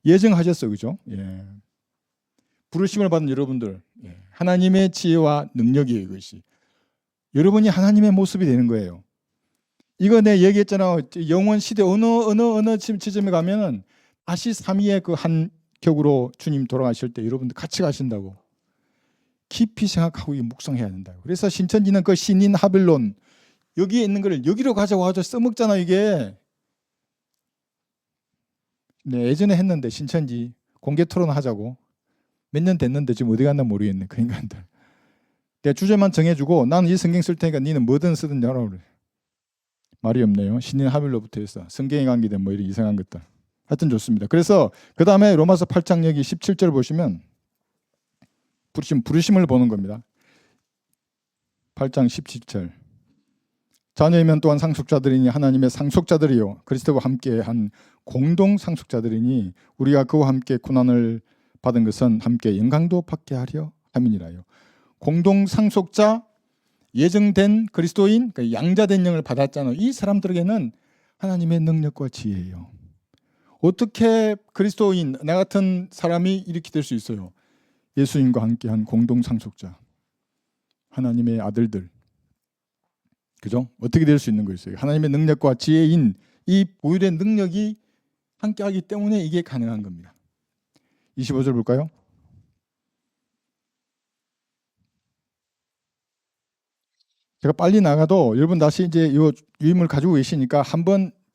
예정하셨어요. 그죠? 부르심을 받은 여러분들 하나님의 지혜와 능력이에요. 이것이 여러분이 하나님의 모습이 되는 거예요. 이거 내가 얘기했잖아. 영원 시대 어느 지점에 가면은 다시 삼위의 그 한 격으로 주님 돌아가실 때 여러분들 같이 가신다고 깊이 생각하고 묵상해야 된다고. 그래서 신천지는 그 신인 하빌론 여기에 있는 거를 여기로 가자고 하죠. 써먹잖아 이게. 네, 예전에 했는데 신천지 공개 토론하자고 몇 년 됐는데 지금 어디 갔나 모르겠네. 그 인간들. 내가 주제만 정해주고 나는 이 성경 쓸 테니까 니는 뭐든 쓰든 하라고 그래. 말이 없네요. 신인 하빌로부터 해서 성경에 관계된 뭐 이런 이상한 것들. 하여튼 좋습니다. 그래서 그 다음에 로마서 8장 여기 17절 보시면 부르심을 보는 겁니다. 8장 17절. 자녀이면 또한 상속자들이니 하나님의 상속자들이요 그리스도와 함께 한 공동 상속자들이니 우리가 그와 함께 고난을 받은 것은 함께 영광도 받게 하려 함이니라요. 공동 상속자 예정된 그리스도인 양자된 영을 받았잖아요. 이 사람들에게는 하나님의 능력과 지혜예요. 어떻게 그리스도인 나 같은 사람이 이렇게 될 수 있어요? 예수님과 함께한 공동 상속자 하나님의 아들들. 그죠? 어떻게 될 수 있는 거였어요? 하나님의 능력과 지혜인 이 보유된 능력이 함께하기 때문에 이게 가능한 겁니다. 25절 볼까요? 제가 빨리 나가도 여러분 다시 이제 이 유임을 가지고 계시니까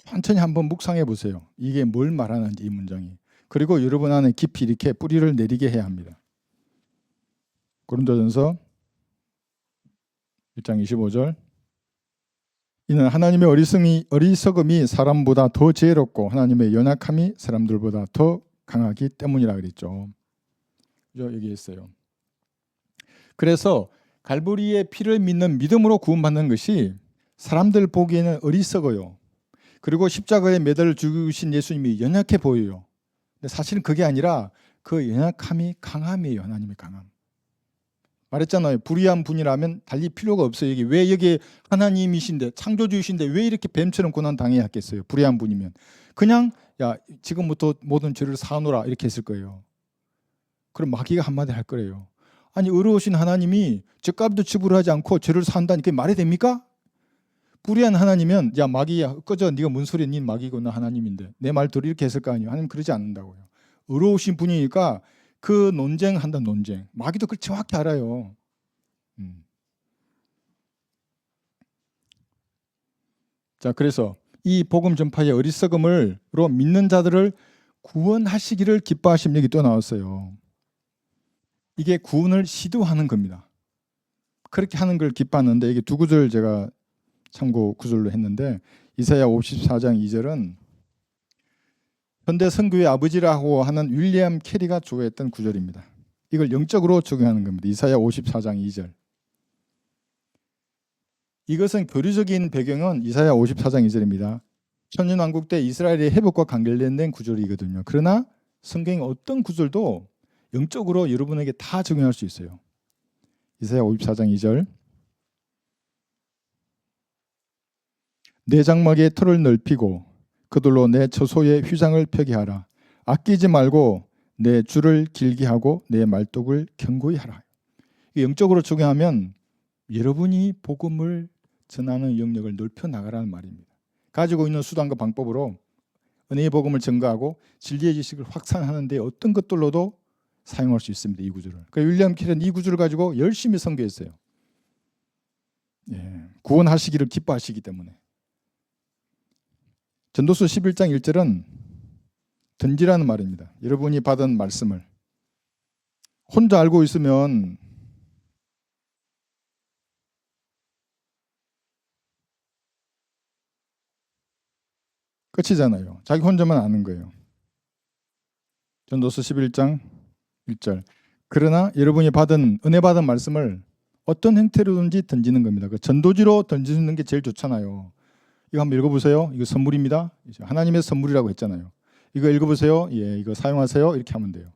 천천히 한번 묵상해 보세요. 이게 뭘 말하는지 이 문장이. 그리고 여러분 안에 깊이 이렇게 뿌리를 내리게 해야 합니다. 고린도전서 1장 25절. 이는 하나님의 어리석음이 사람보다 더 지혜롭고 하나님의 연약함이 사람들보다 더 강하기 때문이라 그랬죠. 여기 있어요. 그래서 갈보리의 피를 믿는 믿음으로 구원받는 것이 사람들 보기에는 어리석어요. 그리고 십자가에 매달려 죽으신 예수님이 연약해 보여요. 근데 사실은 그게 아니라 그 연약함이 강함이에요. 하나님의 강함. 말했잖아요. 불의한 분이라면 달리 필요가 없어요. 왜 여기 하나님이신데 창조주이신데 왜 이렇게 뱀처럼 고난 당해야 했겠어요. 불의한 분이면 그냥 야 지금부터 모든 죄를 사하노라 이렇게 했을 거예요. 그럼 마귀가 한마디 할 거예요. 아니 의로우신 하나님이 죄값도 지불하지 않고 죄를 사한다니 그게 말이 됩니까? 불의한 하나님은 야 마귀야 꺼져 네가 뭔 소리야 네 마귀고 나 하나님인데 내 말 들어 이렇게 했을 거 아니에요. 하나님 그러지 않는다고요. 의로우신 분이니까 그 논쟁한다 논쟁. 마귀도 그걸 정확히 알아요. 자 그래서 이 복음 전파의 어리석음으로 믿는 자들을 구원하시기를 기뻐하심 여기 또 나왔어요. 이게 구원을 시도하는 겁니다. 그렇게 하는 걸 기뻐하는데 이게 두 구절 제가 참고 구절로 했는데 이사야 54장 2절은 현대 선교의 아버지라고 하는 윌리엄 캐리가 주어했던 구절입니다. 이걸 영적으로 적용하는 겁니다. 이사야 54장 2절. 이것은 교리적인 배경은 이사야 54장 2절입니다. 천년왕국 때 이스라엘의 회복과 관련된 구절이거든요. 그러나 성경의 어떤 구절도 영적으로 여러분에게 다 적용할 수 있어요. 이사야 54장 2절. 내 장막의 털을 넓히고 그들로 내 처소의 휘장을 펴게 하라. 아끼지 말고 내 줄을 길게 하고 내 말뚝을 견고히 하라. 영적으로 적용하면 여러분이 복음을 전하는 영역을 넓혀 나가라는 말입니다. 가지고 있는 수단과 방법으로 은혜의 복음을 전가하고 진리의 지식을 확산하는 데 어떤 것들로도 사용할 수 있습니다. 이 구절을. 그러니까 윌리엄 킬은 이 구절을 가지고 열심히 선교했어요. 구원하시기를 기뻐하시기 때문에. 전도서 11장 1절은 던지라는 말입니다. 여러분이 받은 말씀을 혼자 알고 있으면 끝이잖아요. 자기 혼자만 아는 거예요. 전도서 11장 1절. 그러나 여러분이 은혜 받은 말씀을 어떤 형태로든지 던지는 겁니다. 그 전도지로 던지는 게 제일 좋잖아요. 이거 한번 읽어보세요. 이거 선물입니다. 하나님의 선물이라고 했잖아요. 이거 읽어보세요. 이거 사용하세요. 이렇게 하면 돼요.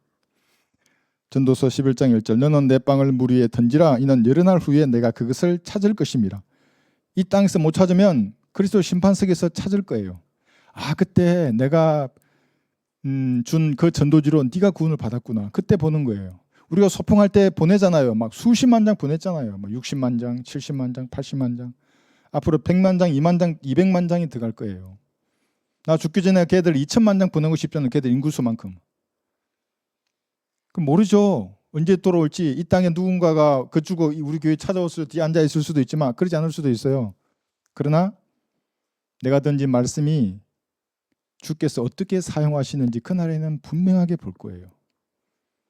전도서 11장 1절. 너는 내 빵을 물 위에 던지라. 이는 여러 날 후에 내가 그것을 찾을 것입니다. 이 땅에서 못 찾으면 그리스도 심판석에서 찾을 거예요. 그때 내가 준 그 전도지로 네가 구원을 받았구나. 그때 보는 거예요. 우리가 소풍할 때 보내잖아요. 막 수십만 장 보냈잖아요. 막 60만 장, 70만 장, 80만 장. 앞으로 100만 장, 2만 장, 200만 장이 들어갈 거예요. 나 죽기 전에 걔들 2천만 장 보내고 싶잖아요. 걔들 인구수만큼. 그럼 모르죠. 언제 돌아올지. 이 땅에 누군가가 그주고 우리 교회 찾아왔을 때 앉아 있을 수도 있지만 그러지 않을 수도 있어요. 그러나 내가 던진 말씀이 주께서 어떻게 사용하시는지 그날에는 분명하게 볼 거예요.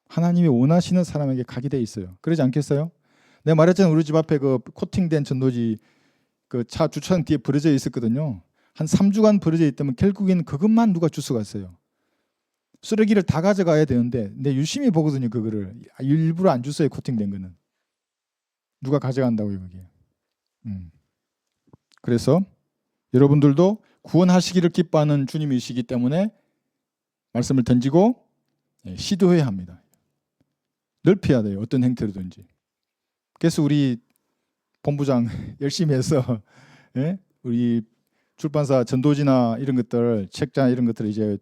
하나님이 원하시는 사람에게 가게 돼 있어요. 그러지 않겠어요? 내가 말했잖아요. 우리 집 앞에 그 코팅된 전도지 그 차 주차장 뒤에 버려져 있었거든요. 한 3주간 버려져 있다면 결국에는 그것만 누가 주워갔어요. 쓰레기를 다 가져가야 되는데 내 유심히 보거든요. 그거를 일부러 안 주워요. 코팅된 거는 누가 가져간다고요. 그게. 그래서 여러분들도 구원하시기를 기뻐하는 주님이시기 때문에 말씀을 던지고 시도해야 합니다. 넓혀야 돼요. 어떤 형태로든지. 그래서 우리 본부장 열심히 해서 우리 출판사 전도지나 이런 것들, 책자 이런 것들을 이제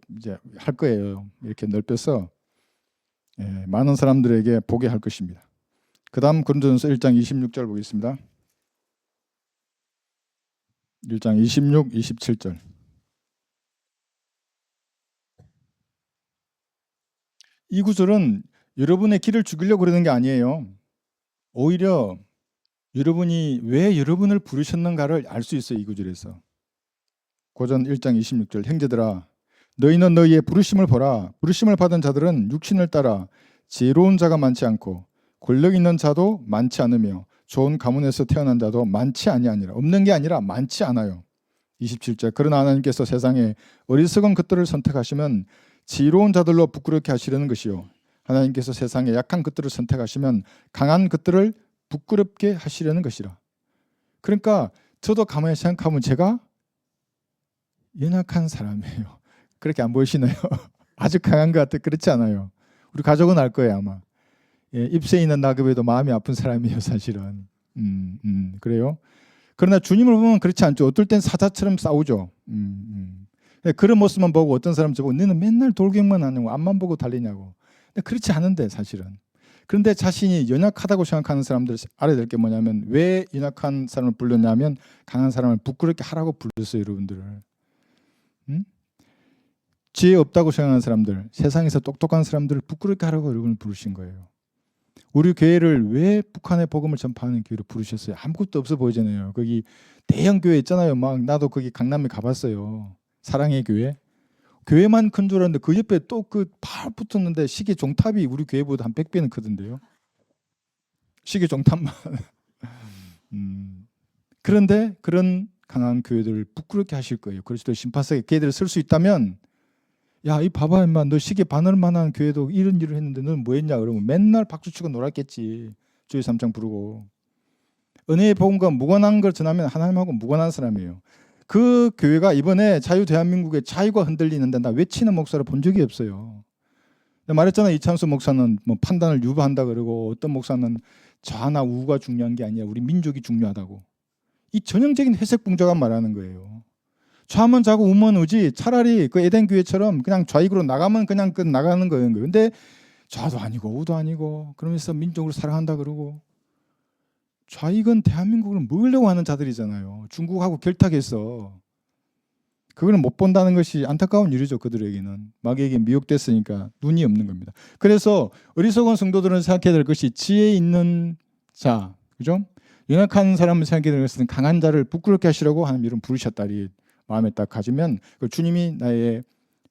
할 거예요. 이렇게 넓혀서 많은 사람들에게 보게 할 것입니다. 그다음 고린도전서 1장 26절 보겠습니다. 1장 26, 27절. 이 구절은 여러분의 길을 죽이려고 그러는 게 아니에요. 오히려 여러분이 왜 여러분을 부르셨는가를 알 수 있어요. 이 구절에서. 고전 1장 26절. 형제들아 너희는 너희의 부르심을 보라. 부르심을 받은 자들은 육신을 따라 지혜로운 자가 많지 않고 권력 있는 자도 많지 않으며 좋은 가문에서 태어난 자도 많지 아니하니라. 없는 게 아니라 많지 않아요. 27절. 그러나 하나님께서 세상에 어리석은 것들을 선택하시면 지혜로운 자들로 부끄럽게 하시려는 것이요. 하나님께서 세상에 약한 것들을 선택하시면 강한 것들을 부끄럽게 하시려는 것이라. 그러니까 저도 가만히 생각하면 제가 연약한 사람이에요. 그렇게 안 보이시나요? 아주 강한 것 같아. 그렇지 않아요. 우리 가족은 알 거예요 아마. 입새 있는 나그네도 마음이 아픈 사람이에요 사실은. 그래요. 그러나 주님을 보면 그렇지 않죠. 어떨 땐 사자처럼 싸우죠. 그런 모습만 보고 어떤 사람 저보고 너는 맨날 돌격만 하냐고 앞만 보고 달리냐고. 근데 그렇지 않은데 사실은. 그런데 자신이 연약하다고 생각하는 사람들 알아야 될 게 뭐냐면 왜 연약한 사람을 불렀냐면 강한 사람을 부끄럽게 하라고 불렀어요. 여러분들을. 지혜 없다고 생각하는 사람들, 세상에서 똑똑한 사람들을 부끄럽게 하라고 여러분을 부르신 거예요. 우리 교회를 왜 북한의 복음을 전파하는 교회로 부르셨어요? 아무것도 없어 보이잖아요. 거기 대형 교회 있잖아요. 막 나도 거기 강남에 가봤어요. 사랑의 교회. 교회만 큰 줄 알았는데 그 옆에 또 그 팍 붙었는데 시계 종탑이 우리 교회보다 한 100배는 크던데요. 시계 종탑만. 그런데 그런 강한 교회들을 부끄럽게 하실 거예요. 그리스도의 심판석에 걔들을 쓸 수 있다면 야, 이 봐봐 임마 너 시계 바늘만한 교회도 이런 일을 했는데 너는 뭐 했냐 그러면 맨날 박수치고 놀았겠지. 주의 삼창 부르고. 은혜의 복음과 무관한 걸 전하면 하나님하고 무관한 사람이에요. 그 교회가 이번에 자유 대한민국의 자유가 흔들리는데 나 외치는 목사를 본 적이 없어요. 말했잖아. 이찬수 목사는 뭐 판단을 유보한다 그러고 어떤 목사는 좌나 우가 중요한 게 아니라 우리 민족이 중요하다고. 이 전형적인 회색붕자가 말하는 거예요. 좌면 좌고 우면 우지. 차라리 그 에덴 교회처럼 그냥 좌익으로 나가면 그냥 나가는 거예요. 근데 좌도 아니고 우도 아니고 그러면서 민족을 사랑한다 그러고 좌익은 대한민국을 먹으려고 하는 자들이잖아요. 중국하고 결탁해서 그거는 못 본다는 것이 안타까운 일이죠. 그들에게는 마귀에게 미혹됐으니까 눈이 없는 겁니다. 그래서 어리석은 성도들은 생각해야 될 것이 지혜 있는 자, 그죠? 연약한 사람을 생각해 봤을 때 강한 자를 부끄럽게 하시라고 하나님 이름 부르셨다리 마음에 딱 가지면 주님이 나의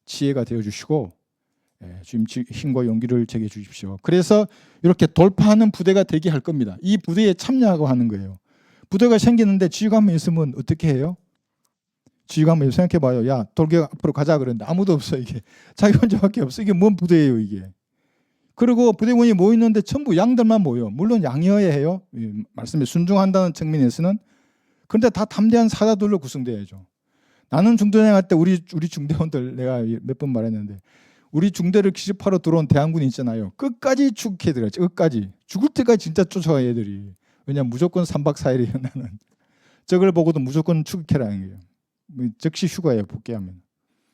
지혜가 되어 주시고 주님 힘과 용기를 제게 주십시오. 그래서 이렇게 돌파하는 부대가 되게 할 겁니다. 이 부대에 참여하고 하는 거예요. 부대가 생기는데 지휘관만 있으면 어떻게 해요? 지휘관만 생각해 봐요. 야, 돌격 앞으로 가자 그러는데 아무도 없어. 이게 자기 혼자밖에 없어. 이게 뭔 부대예요 이게. 그리고 부대원이 모이는데 전부 양들만 모여. 물론 양이어야 해요. 말씀에 순종한다는 측면에서는. 그런데 다 담대한 사자들로 구성돼야죠. 나는 중대장 할 때 우리 중대원들 내가 몇 번 말했는데 우리 중대를 기습하러 들어온 대항군이 있잖아요. 끝까지 추격해 들어갔지. 끝까지. 죽을 때까지 진짜 쫓아가 얘들이. 왜냐면 무조건 3박 4일이에요. 나는. 적을 보고도 무조건 추격해라는 거예요. 즉시 휴가예요. 복귀하면.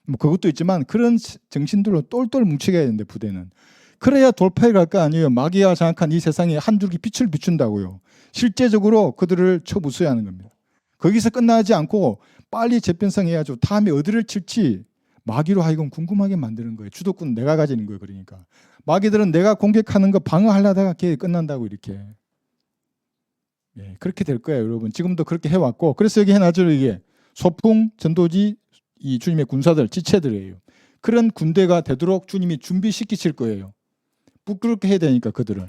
뭐 그것도 있지만 그런 정신들로 똘똘 뭉치게 해야 되는데 부대는. 그래야 돌파해 갈 거 아니에요. 마귀가 장악한 이 세상에 한 줄기 빛을 비춘다고요. 실제적으로 그들을 쳐부숴야 하는 겁니다. 거기서 끝나지 않고 빨리 재편성해야죠. 다음에 어디를 칠지 마귀로 하여금 궁금하게 만드는 거예요. 주도권 내가 가지는 거예요. 그러니까 마귀들은 내가 공격하는 거 방어하려다가 걔 끝난다고 이렇게. 그렇게 될 거예요, 여러분. 지금도 그렇게 해왔고. 그래서 여기 해놨죠. 이게 소풍, 전도지, 이 주님의 군사들, 지체들이에요. 그런 군대가 되도록 주님이 준비시키실 거예요. 부끄럽게 해야 되니까 그들은.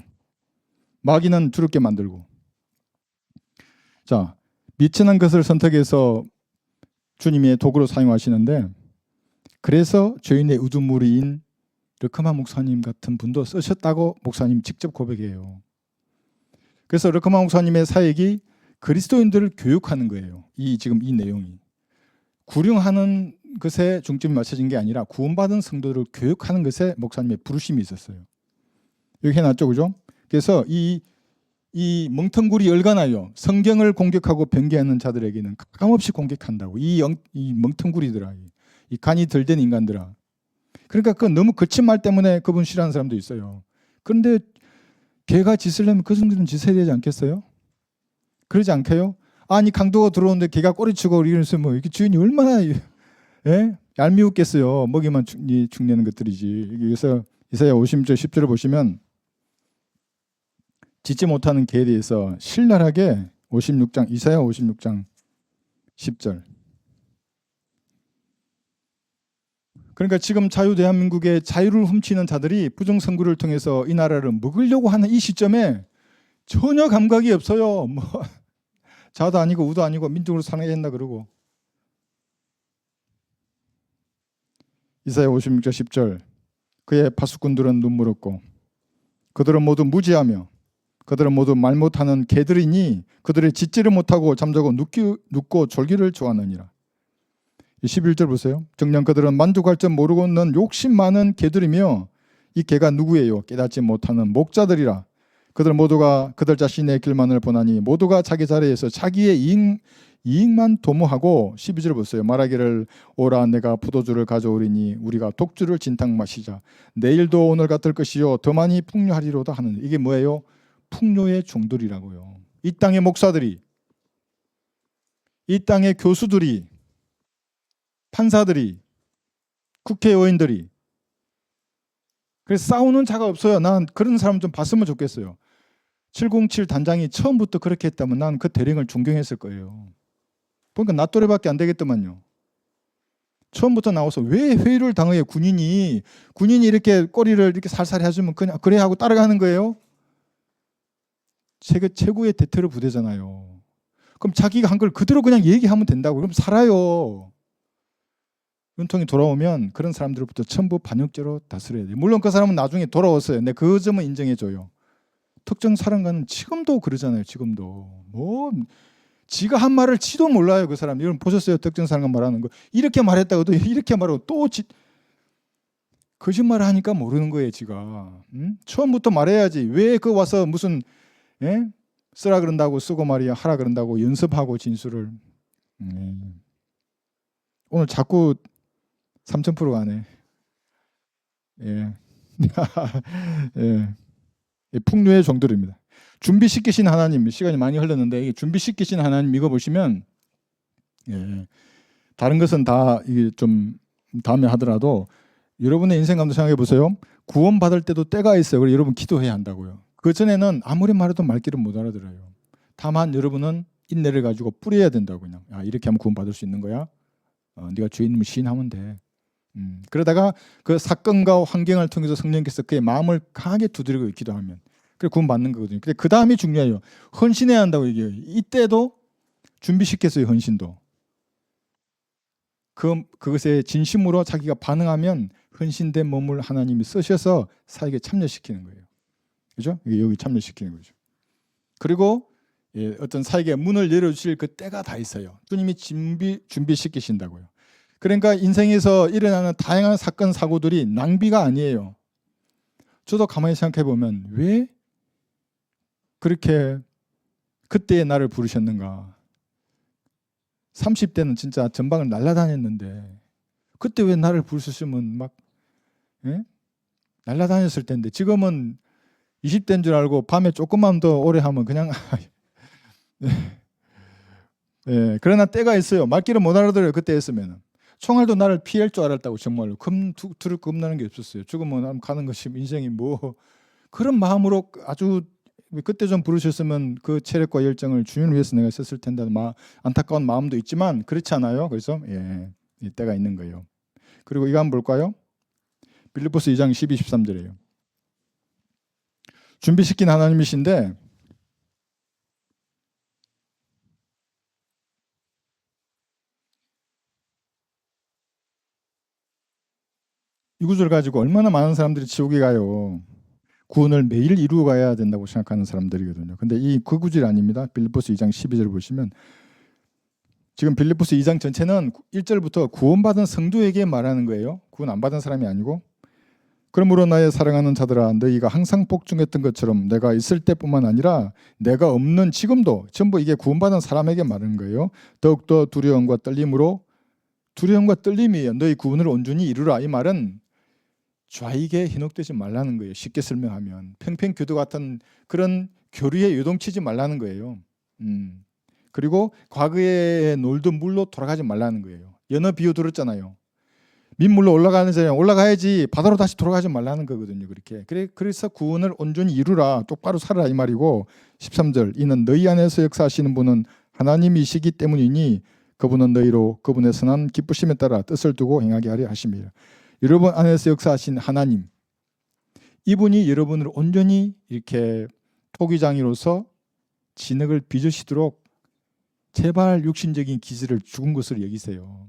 마귀는 두렵게 만들고. 자, 미천한 것을 선택해서 주님의 도구로 사용하시는데 그래서 죄인의 우두머리인 르크마 목사님 같은 분도 쓰셨다고 목사님 직접 고백해요. 그래서 르크마 목사님의 사역이 그리스도인들을 교육하는 거예요. 지금 이 내용이. 구령하는 것에 중점이 맞춰진 게 아니라 구원받은 성도를 교육하는 것에 목사님의 부르심이 있었어요. 여기 해놨죠, 그죠? 그래서 이 멍텅구리 열가나요. 성경을 공격하고 변개하는 자들에게는 가감없이 공격한다고. 이 멍텅구리들아, 이 간이 덜 된 인간들아. 그러니까 그 너무 거친 말 때문에 그분 싫어하는 사람도 있어요. 그런데 개가 짖으려면 그 정도는 짖어야 되지 않겠어요? 그러지 않게요? 아니 강도가 들어오는데 개가 꼬리치고 이러면서 뭐 이게 주인이 얼마나 얄미웠겠어요. 먹이만 축내는 것들이지. 그래서 이사야 50절 10절을 보시면 짖지 못하는 개에 대해서 신랄하게 이사야 56장 10절. 그러니까 지금 자유대한민국의 자유를 훔치는 자들이 부정선거를 통해서 이 나라를 먹으려고 하는 이 시점에 전혀 감각이 없어요. 뭐 자도 아니고 우도 아니고 민족으로 살아야 된다 그러고. 이사야 56장 10절. 그의 파수꾼들은 눈물 없고 그들은 모두 무지하며 그들은 모두 말 못하는 개들이니 그들의 짖지를 못하고 잠자고 눕고 졸기를 좋아하느니라. 11절 보세요. 정녕 그들은 만족할 줄 모르고 있는 욕심 많은 개들이며 이 개가 누구예요? 깨닫지 못하는 목자들이라. 그들 모두가 그들 자신의 길만을 보나니 모두가 자기 자리에서 자기의 이익만 도모하고 12절 보세요. 말하기를 오라 내가 포도주를 가져오리니 우리가 독주를 진탕 마시자. 내일도 오늘 같을 것이요 더 많이 풍요하리로다 하는. 이게 뭐예요? 풍요의 종들이라고요. 이 땅의 목사들이, 이 땅의 교수들이, 판사들이, 국회의원들이. 그래서 싸우는 자가 없어요. 난 그런 사람 좀 봤으면 좋겠어요. 707 단장이 처음부터 그렇게 했다면 난 그 대령을 존경했을 거예요. 그러니까 나 또래밖에 안 되겠더만요. 처음부터 나와서 왜 회유를 당해요? 군인이 이렇게 꼬리를 이렇게 살살 해주면 그냥 그래 하고 따라가는 거예요? 세계 최고의 대테러 부대잖아요. 그럼 자기가 한 걸 그대로 그냥 얘기하면 된다고. 그럼 살아요. 윤통이 돌아오면 그런 사람들부터 전부 반역죄로 다스려야 돼요. 물론 그 사람은 나중에 돌아왔어요. 근데 그 점은 인정해줘요. 특정 사령관은 지금도 그러잖아요. 지금도. 뭐 지가 한 말을 지도 몰라요. 그 사람. 여러분 보셨어요? 특정 사령관 말하는 거. 이렇게 말했다고 또 이렇게 말하고 또 거짓말을 하니까 모르는 거예요. 지가. 처음부터 말해야지. 왜 그 와서 무슨 쓰라 그런다고 쓰고 말이야 하라 그런다고 연습하고 진술을. 오늘 자꾸 3000% 가네. 예. 예. 풍류의 종들입니다. 준비시키신 하나님. 시간이 많이 흘렀는데 준비시키신 하나님 이거 보시면 다른 것은 다 이게 좀 다음에 하더라도 여러분의 인생 감도 생각해 보세요. 구원 받을 때도 때가 있어요. 그래서 여러분 기도해야 한다고요. 그 전에는 아무리 말해도 말귀를 못 알아들어요. 다만 여러분은 인내를 가지고 뿌려야 된다고. 그냥 이렇게 하면 구원받을 수 있는 거야. 네가 주인님을 시인하면 돼. 그러다가 그 사건과 환경을 통해서 성령께서 그의 마음을 강하게 두드리고 기도하면 그래 구원받는 거거든요. 근데 그 다음이 중요해요. 헌신해야 한다고 얘기해요. 이때도 준비시켰어요. 헌신도. 그것에 진심으로 자기가 반응하면 헌신된 몸을 하나님이 쓰셔서 사에게 참여시키는 거예요. 그죠? 여기 참여시키는 거죠. 그리고 어떤 사에게 문을 열어주실 그 때가 다 있어요. 주님이 준비시키신다고요. 그러니까 인생에서 일어나는 다양한 사건 사고들이 낭비가 아니에요. 저도 가만히 생각해 보면 왜 그렇게 그때에 나를 부르셨는가. 30대는 진짜 전방을 날아다녔는데 그때 왜 나를 부르셨으면 막 날아다녔을 텐데 지금은 20대인 줄 알고 밤에 조금만 더 오래 하면 그냥 그러나 때가 있어요. 말귀를 못 알아들어요. 그때 했으면 총알도 나를 피할 줄 알았다고. 정말로 둘을 겁나는 게 없었어요. 죽으면 가는 것이 인생이 뭐 그런 마음으로 아주 그때 좀 부르셨으면 그 체력과 열정을 주님을 위해서 내가 썼을 텐데 안타까운 마음도 있지만 그렇지 않아요. 그래서 이 때가 있는 거예요. 그리고 이거 한번 볼까요? 빌립보서 2장 12, 13절이에요. 준비시킨 하나님이신데 이 구절 가지고 얼마나 많은 사람들이 지옥에 가요. 구원을 매일 이루어 가야 된다고 생각하는 사람들이거든요. 근데 그 구절이 아닙니다. 빌립보서 2장 12절 보시면 지금 빌립보서 2장 전체는 1절부터 구원받은 성도에게 말하는 거예요. 구원 안 받은 사람이 아니고. 그러므로 나의 사랑하는 자들아 너희가 항상 복종했던 것처럼 내가 있을 때뿐만 아니라 내가 없는 지금도 전부 이게 구원받은 사람에게 말하는 거예요. 더욱더 두려움과 떨림이에요. 너희 구원을 온전히 이루라. 이 말은 좌익에 현혹되지 말라는 거예요. 쉽게 설명하면 평평교도 같은 그런 교류에 요동치지 말라는 거예요. 그리고 과거에 놀던 물로 돌아가지 말라는 거예요. 연어 비유 들었잖아요. 민물로 올라가야지 바다로 다시 돌아가지 말라는 거거든요. 그래서 구원을 온전히 이루라. 똑바로 살아라 이 말이고 13절 이는 너희 안에서 역사하시는 분은 하나님이시기 때문이니 그분은 너희로 그분의 선한 기쁘심에 따라 뜻을 두고 행하게 하려 하십니다. 여러분 안에서 역사하신 하나님 이분이 여러분을 온전히 이렇게 토기장이로서 진흙을 빚으시도록 제발 육신적인 기질을 죽은 것으로 여기세요.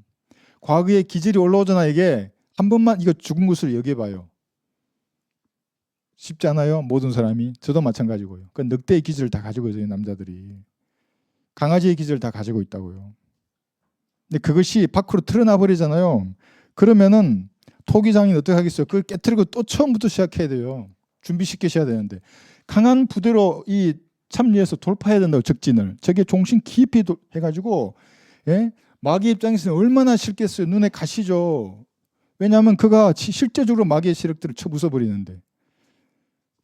과거에 기질이 올라오잖아. 이게 한 번만 이거 죽은 것을 여겨봐요. 쉽지 않아요. 모든 사람이. 저도 마찬가지고요. 그 늑대의 기질을 다 가지고 있어요. 남자들이. 강아지의 기질을 다 가지고 있다고요. 근데 그것이 밖으로 드러나 버리잖아요. 그러면은 토기장인 어떻게 하겠어요? 그걸 깨트리고 또 처음부터 시작해야 돼요. 준비시키셔야 되는데 강한 부대로 이 참리에서 돌파해야 된다고. 적진을. 저게 종신 깊이 해가지고 마귀 입장에서는 얼마나 싫겠어요. 눈에 가시죠. 왜냐하면 그가 실제적으로 마귀의 세력들을 쳐부숴버리는데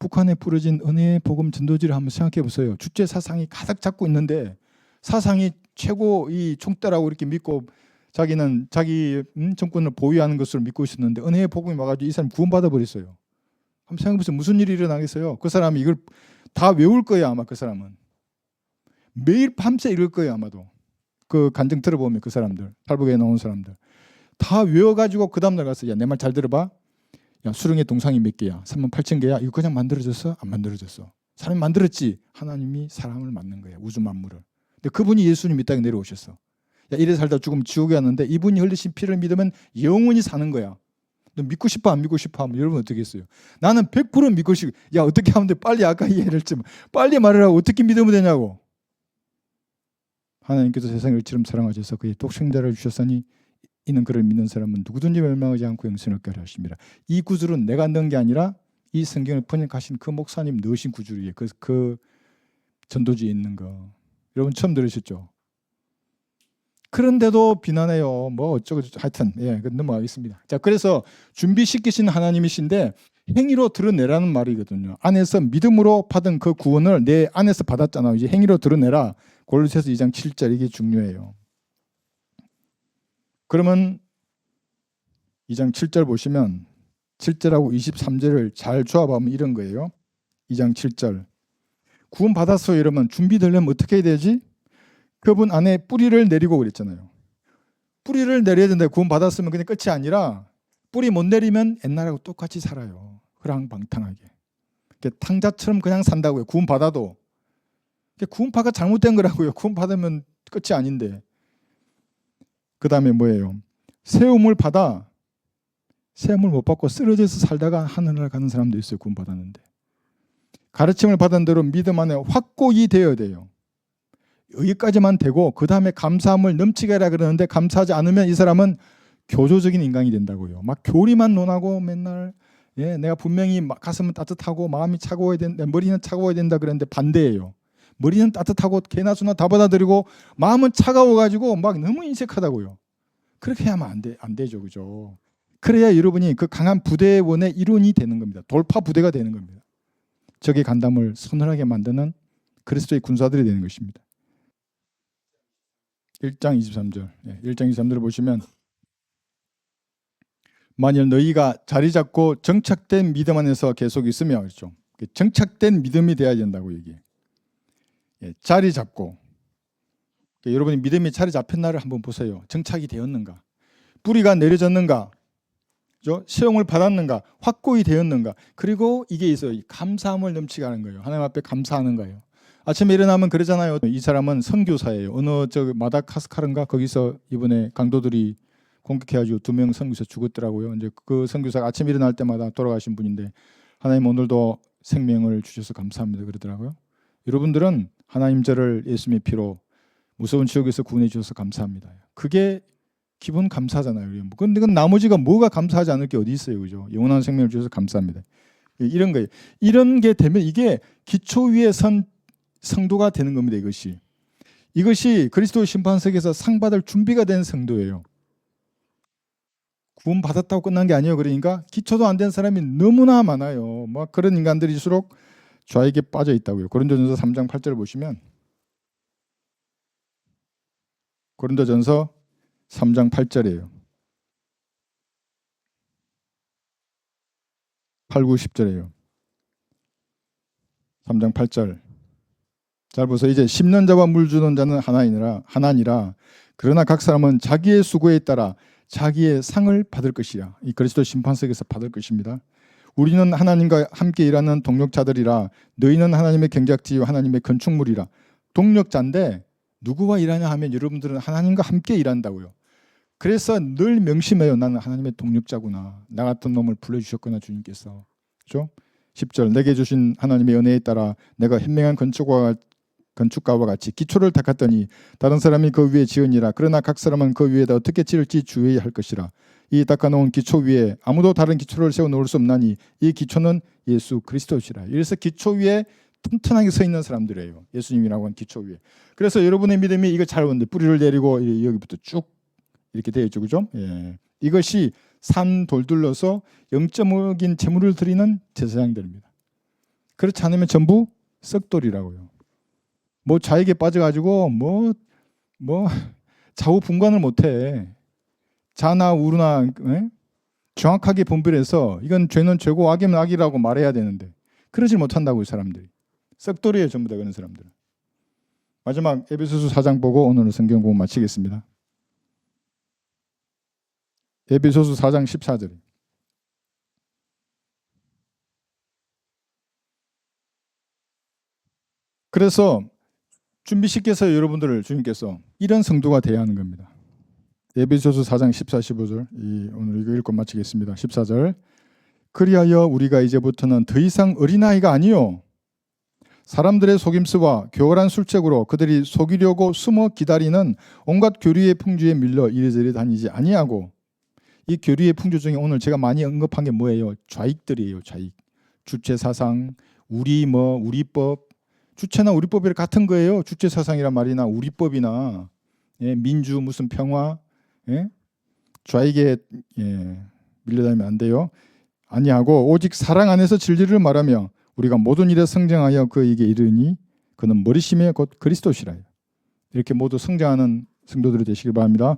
북한에 부러진 은혜의 복음 전도지를 한번 생각해 보세요. 주체 사상이 가득 잡고 있는데 사상이 최고 이 총대라고 이렇게 믿고 자기는 자기 정권을 보유하는 것으로 믿고 있었는데 은혜의 복음이 와가지고 이 사람 구원받아 버렸어요. 한번 생각해 보세요. 무슨 일이 일어나겠어요? 그 사람이 이걸 다 외울 거예요. 아마 그 사람은 매일 밤새 읽을 거예요. 아마도 그 간증 들어보면 그 사람들 탈북에 나온 사람들 다 외워가지고 그 다음날 가서 야 내 말 잘 들어봐. 야 수령의 동상이 몇 개야? 38,000개야? 이거 그냥 만들어졌어? 안 만들어졌어. 사람이 만들었지. 하나님이 사람을 만든 거야. 우주 만물을. 근데 그분이 예수님 이 땅에 내려오셨어. 야 이래 살다 죽으면 지옥에 갔는데 이분이 흘리신 피를 믿으면 영원히 사는 거야. 너 믿고 싶어 안 믿고 싶어 하면 여러분 어떻게 했어요? 나는 100% 믿고 싶어. 야 어떻게 하면 돼? 빨리 아까 이해를 좀 빨리 말을 하고 어떻게 믿으면 되냐고. 하나님께서 세상을 이처럼 사랑하셔서 그의 독생자를 주셨으니 이는 그를 믿는 사람은 누구든지 멸망하지 않고 영생을 얻게 하려 하십니다. 이 구절은 내가 넣은 게 아니라 이 성경을 번역하신 그 목사님 넣으신 구절이에요. 그 전도지에 있는 거. 여러분 처음 들으셨죠? 그런데도 비난해요. 뭐 어쩌고 하여튼 넘어가겠습니다. 자, 그래서 준비시키신 하나님이신데 행위로 드러내라는 말이거든요. 안에서 믿음으로 받은 그 구원을 내 안에서 받았잖아요. 이제 행위로 드러내라. 골로새서 2장 7절 이게 중요해요. 그러면 2장 7절 보시면 7절하고 23절을 잘 조합하면 이런 거예요. 2장 7절 구원 받았어요 이러면 준비되려면 어떻게 해야 되지? 그분 안에 뿌리를 내리고 그랬잖아요. 뿌리를 내려야 된다. 구원 받았으면 그냥 끝이 아니라 뿌리 못 내리면 옛날하고 똑같이 살아요. 흐랑방탕하게. 탕자처럼 그냥 산다고요. 구원 받아도. 구원파가 잘못된 거라고요. 구원 받으면 끝이 아닌데. 그 다음에 뭐예요? 세움을 받아 세움을 못 받고 쓰러져서 살다가 하늘을 가는 사람도 있어요. 구원 받았는데. 가르침을 받은 대로 믿음 안에 확고히 되어야 돼요. 여기까지만 되고 그 다음에 감사함을 넘치게 하라 그러는데 감사하지 않으면 이 사람은 교조적인 인간이 된다고요. 막 교리만 논하고 맨날 내가 분명히 가슴은 따뜻하고 마음이 차가워야 된다, 머리는 차가워야 된다 그랬는데 반대예요. 머리는 따뜻하고 개나 수나 다 받아들이고 마음은 차가워가지고 막 너무 인색하다고요. 그렇게 하면 안 되죠, 그죠? 그래야 여러분이 그 강한 부대원의 일원이 되는 겁니다. 돌파 부대가 되는 겁니다. 적의 간담을 서늘하게 만드는 그리스도의 군사들이 되는 것입니다. 1장 23절. 1장 23절을 보시면 만일 너희가 자리 잡고 정착된 믿음 안에서 계속 있으며 그렇죠. 정착된 믿음이 돼야 된다고 얘기해. 자리 잡고 여러분이 믿음이 자리 잡힌 날을 한번 보세요. 정착이 되었는가? 뿌리가 내려졌는가? 시험을 받았는가? 확고히 되었는가? 그리고 이게 있어요. 감사함을 넘치게 하는 거예요. 하나님 앞에 감사하는 거예요. 아침에 일어나면 그러잖아요. 이 사람은 선교사예요. 어느 마다가스카르인가 거기서 이번에 강도들이 공격해가지고 2명 선교사 죽었더라고요. 이제 그 선교사가 아침 일어날 때마다 돌아가신 분인데 하나님 오늘도 생명을 주셔서 감사합니다 그러더라고요. 여러분들은 하나님 저를 예수님의 피로 무서운 지옥에서 구원해 주셔서 감사합니다. 그게 기본 감사잖아요. 근데 나머지가 뭐가 감사하지 않을 게 어디 있어요, 그죠? 영원한 생명을 주셔서 감사합니다. 이런 거예요. 이런 게 되면 이게 기초 위에 선 성도가 되는 겁니다. 이것이 그리스도의 심판석에서 상 받을 준비가 된 성도예요. 구원 받았다고 끝난 게 아니에요. 그러니까 기초도 안 된 사람이 너무나 많아요. 막 그런 인간들일수록 좌익에 빠져 있다고요. 고린도전서 3장 8절을 보시면 고린도전서 3장 8절이에요. 8, 9, 10절이에요. 3장 8절. 잘 보세요. 이제 심는 자와 물 주는 자는 하나니라. 그러나 각 사람은 자기의 수고에 따라 자기의 상을 받을 것이야. 이 그리스도 심판석에서 받을 것입니다. 우리는 하나님과 함께 일하는 동력자들이라. 너희는 하나님의 경작지요 하나님의 건축물이라. 동력자인데 누구와 일하냐 하면 여러분들은 하나님과 함께 일한다고요. 그래서 늘 명심해요. 나는 하나님의 동력자구나. 나 같은 놈을 불러주셨구나 주님께서. 그렇죠? 10절 내게 주신 하나님의 은혜에 따라 내가 현명한 건축가와 같이 기초를 닦았더니 다른 사람이 그 위에 지으니라. 그러나 각 사람은 그 위에다 어떻게 지을지 주의해야 할 것이라. 이 닦아놓은 기초 위에 아무도 다른 기초를 세워놓을 수 없나니 이 기초는 예수 그리스도시라. 이래서 기초 위에 튼튼하게 서 있는 사람들이에요. 예수님이라고 하는 기초 위에. 그래서 여러분의 믿음이 이거 잘 오는데 뿌리를 내리고 여기부터 쭉 이렇게 되어 있죠, 그죠? 이것이 산 돌둘러서 영적인 재물을 드리는 제사장들입니다. 그렇지 않으면 전부 썩돌이라고요. 뭐 자에게 빠져가지고 뭐 좌우 분간을 못해. 자나 우나 정확하게 분별해서 이건 죄는 죄고 악이면 악이라고 말해야 되는데 그러지 못한다고 이 사람들이. 썩돌이에요, 전부 다 그런 사람들은. 마지막 에베소서 4장 보고 오늘 성경 공부 마치겠습니다. 에베소서 4장 14절. 그래서 준비시켜서 여러분들을 주님께서 이런 성도가 되어야 하는 겁니다. 에베소서 4장 14, 15절 오늘 이거 읽고 마치겠습니다. 14절. 그리하여 우리가 이제부터는 더 이상 어린아이가 아니요 사람들의 속임수와 교활한 술책으로 그들이 속이려고 숨어 기다리는 온갖 교리의 풍주에 밀려 이리저리 다니지 아니하고. 이 교리의 풍조 중에 오늘 제가 많이 언급한 게 뭐예요? 좌익들이에요. 좌익. 주체사상, 우리법. 주체나 우리법이 같은 거예요. 주체사상이란 말이나 우리법이나 민주 무슨 평화. 좌익에 밀려다니면 안 돼요. 아니하고 오직 사랑 안에서 진리를 말하며 우리가 모든 일에 성장하여 그에게 이르니 그는 머리심에 곧 그리스도시라. 이렇게 모두 성장하는 성도들이 되시길 바랍니다.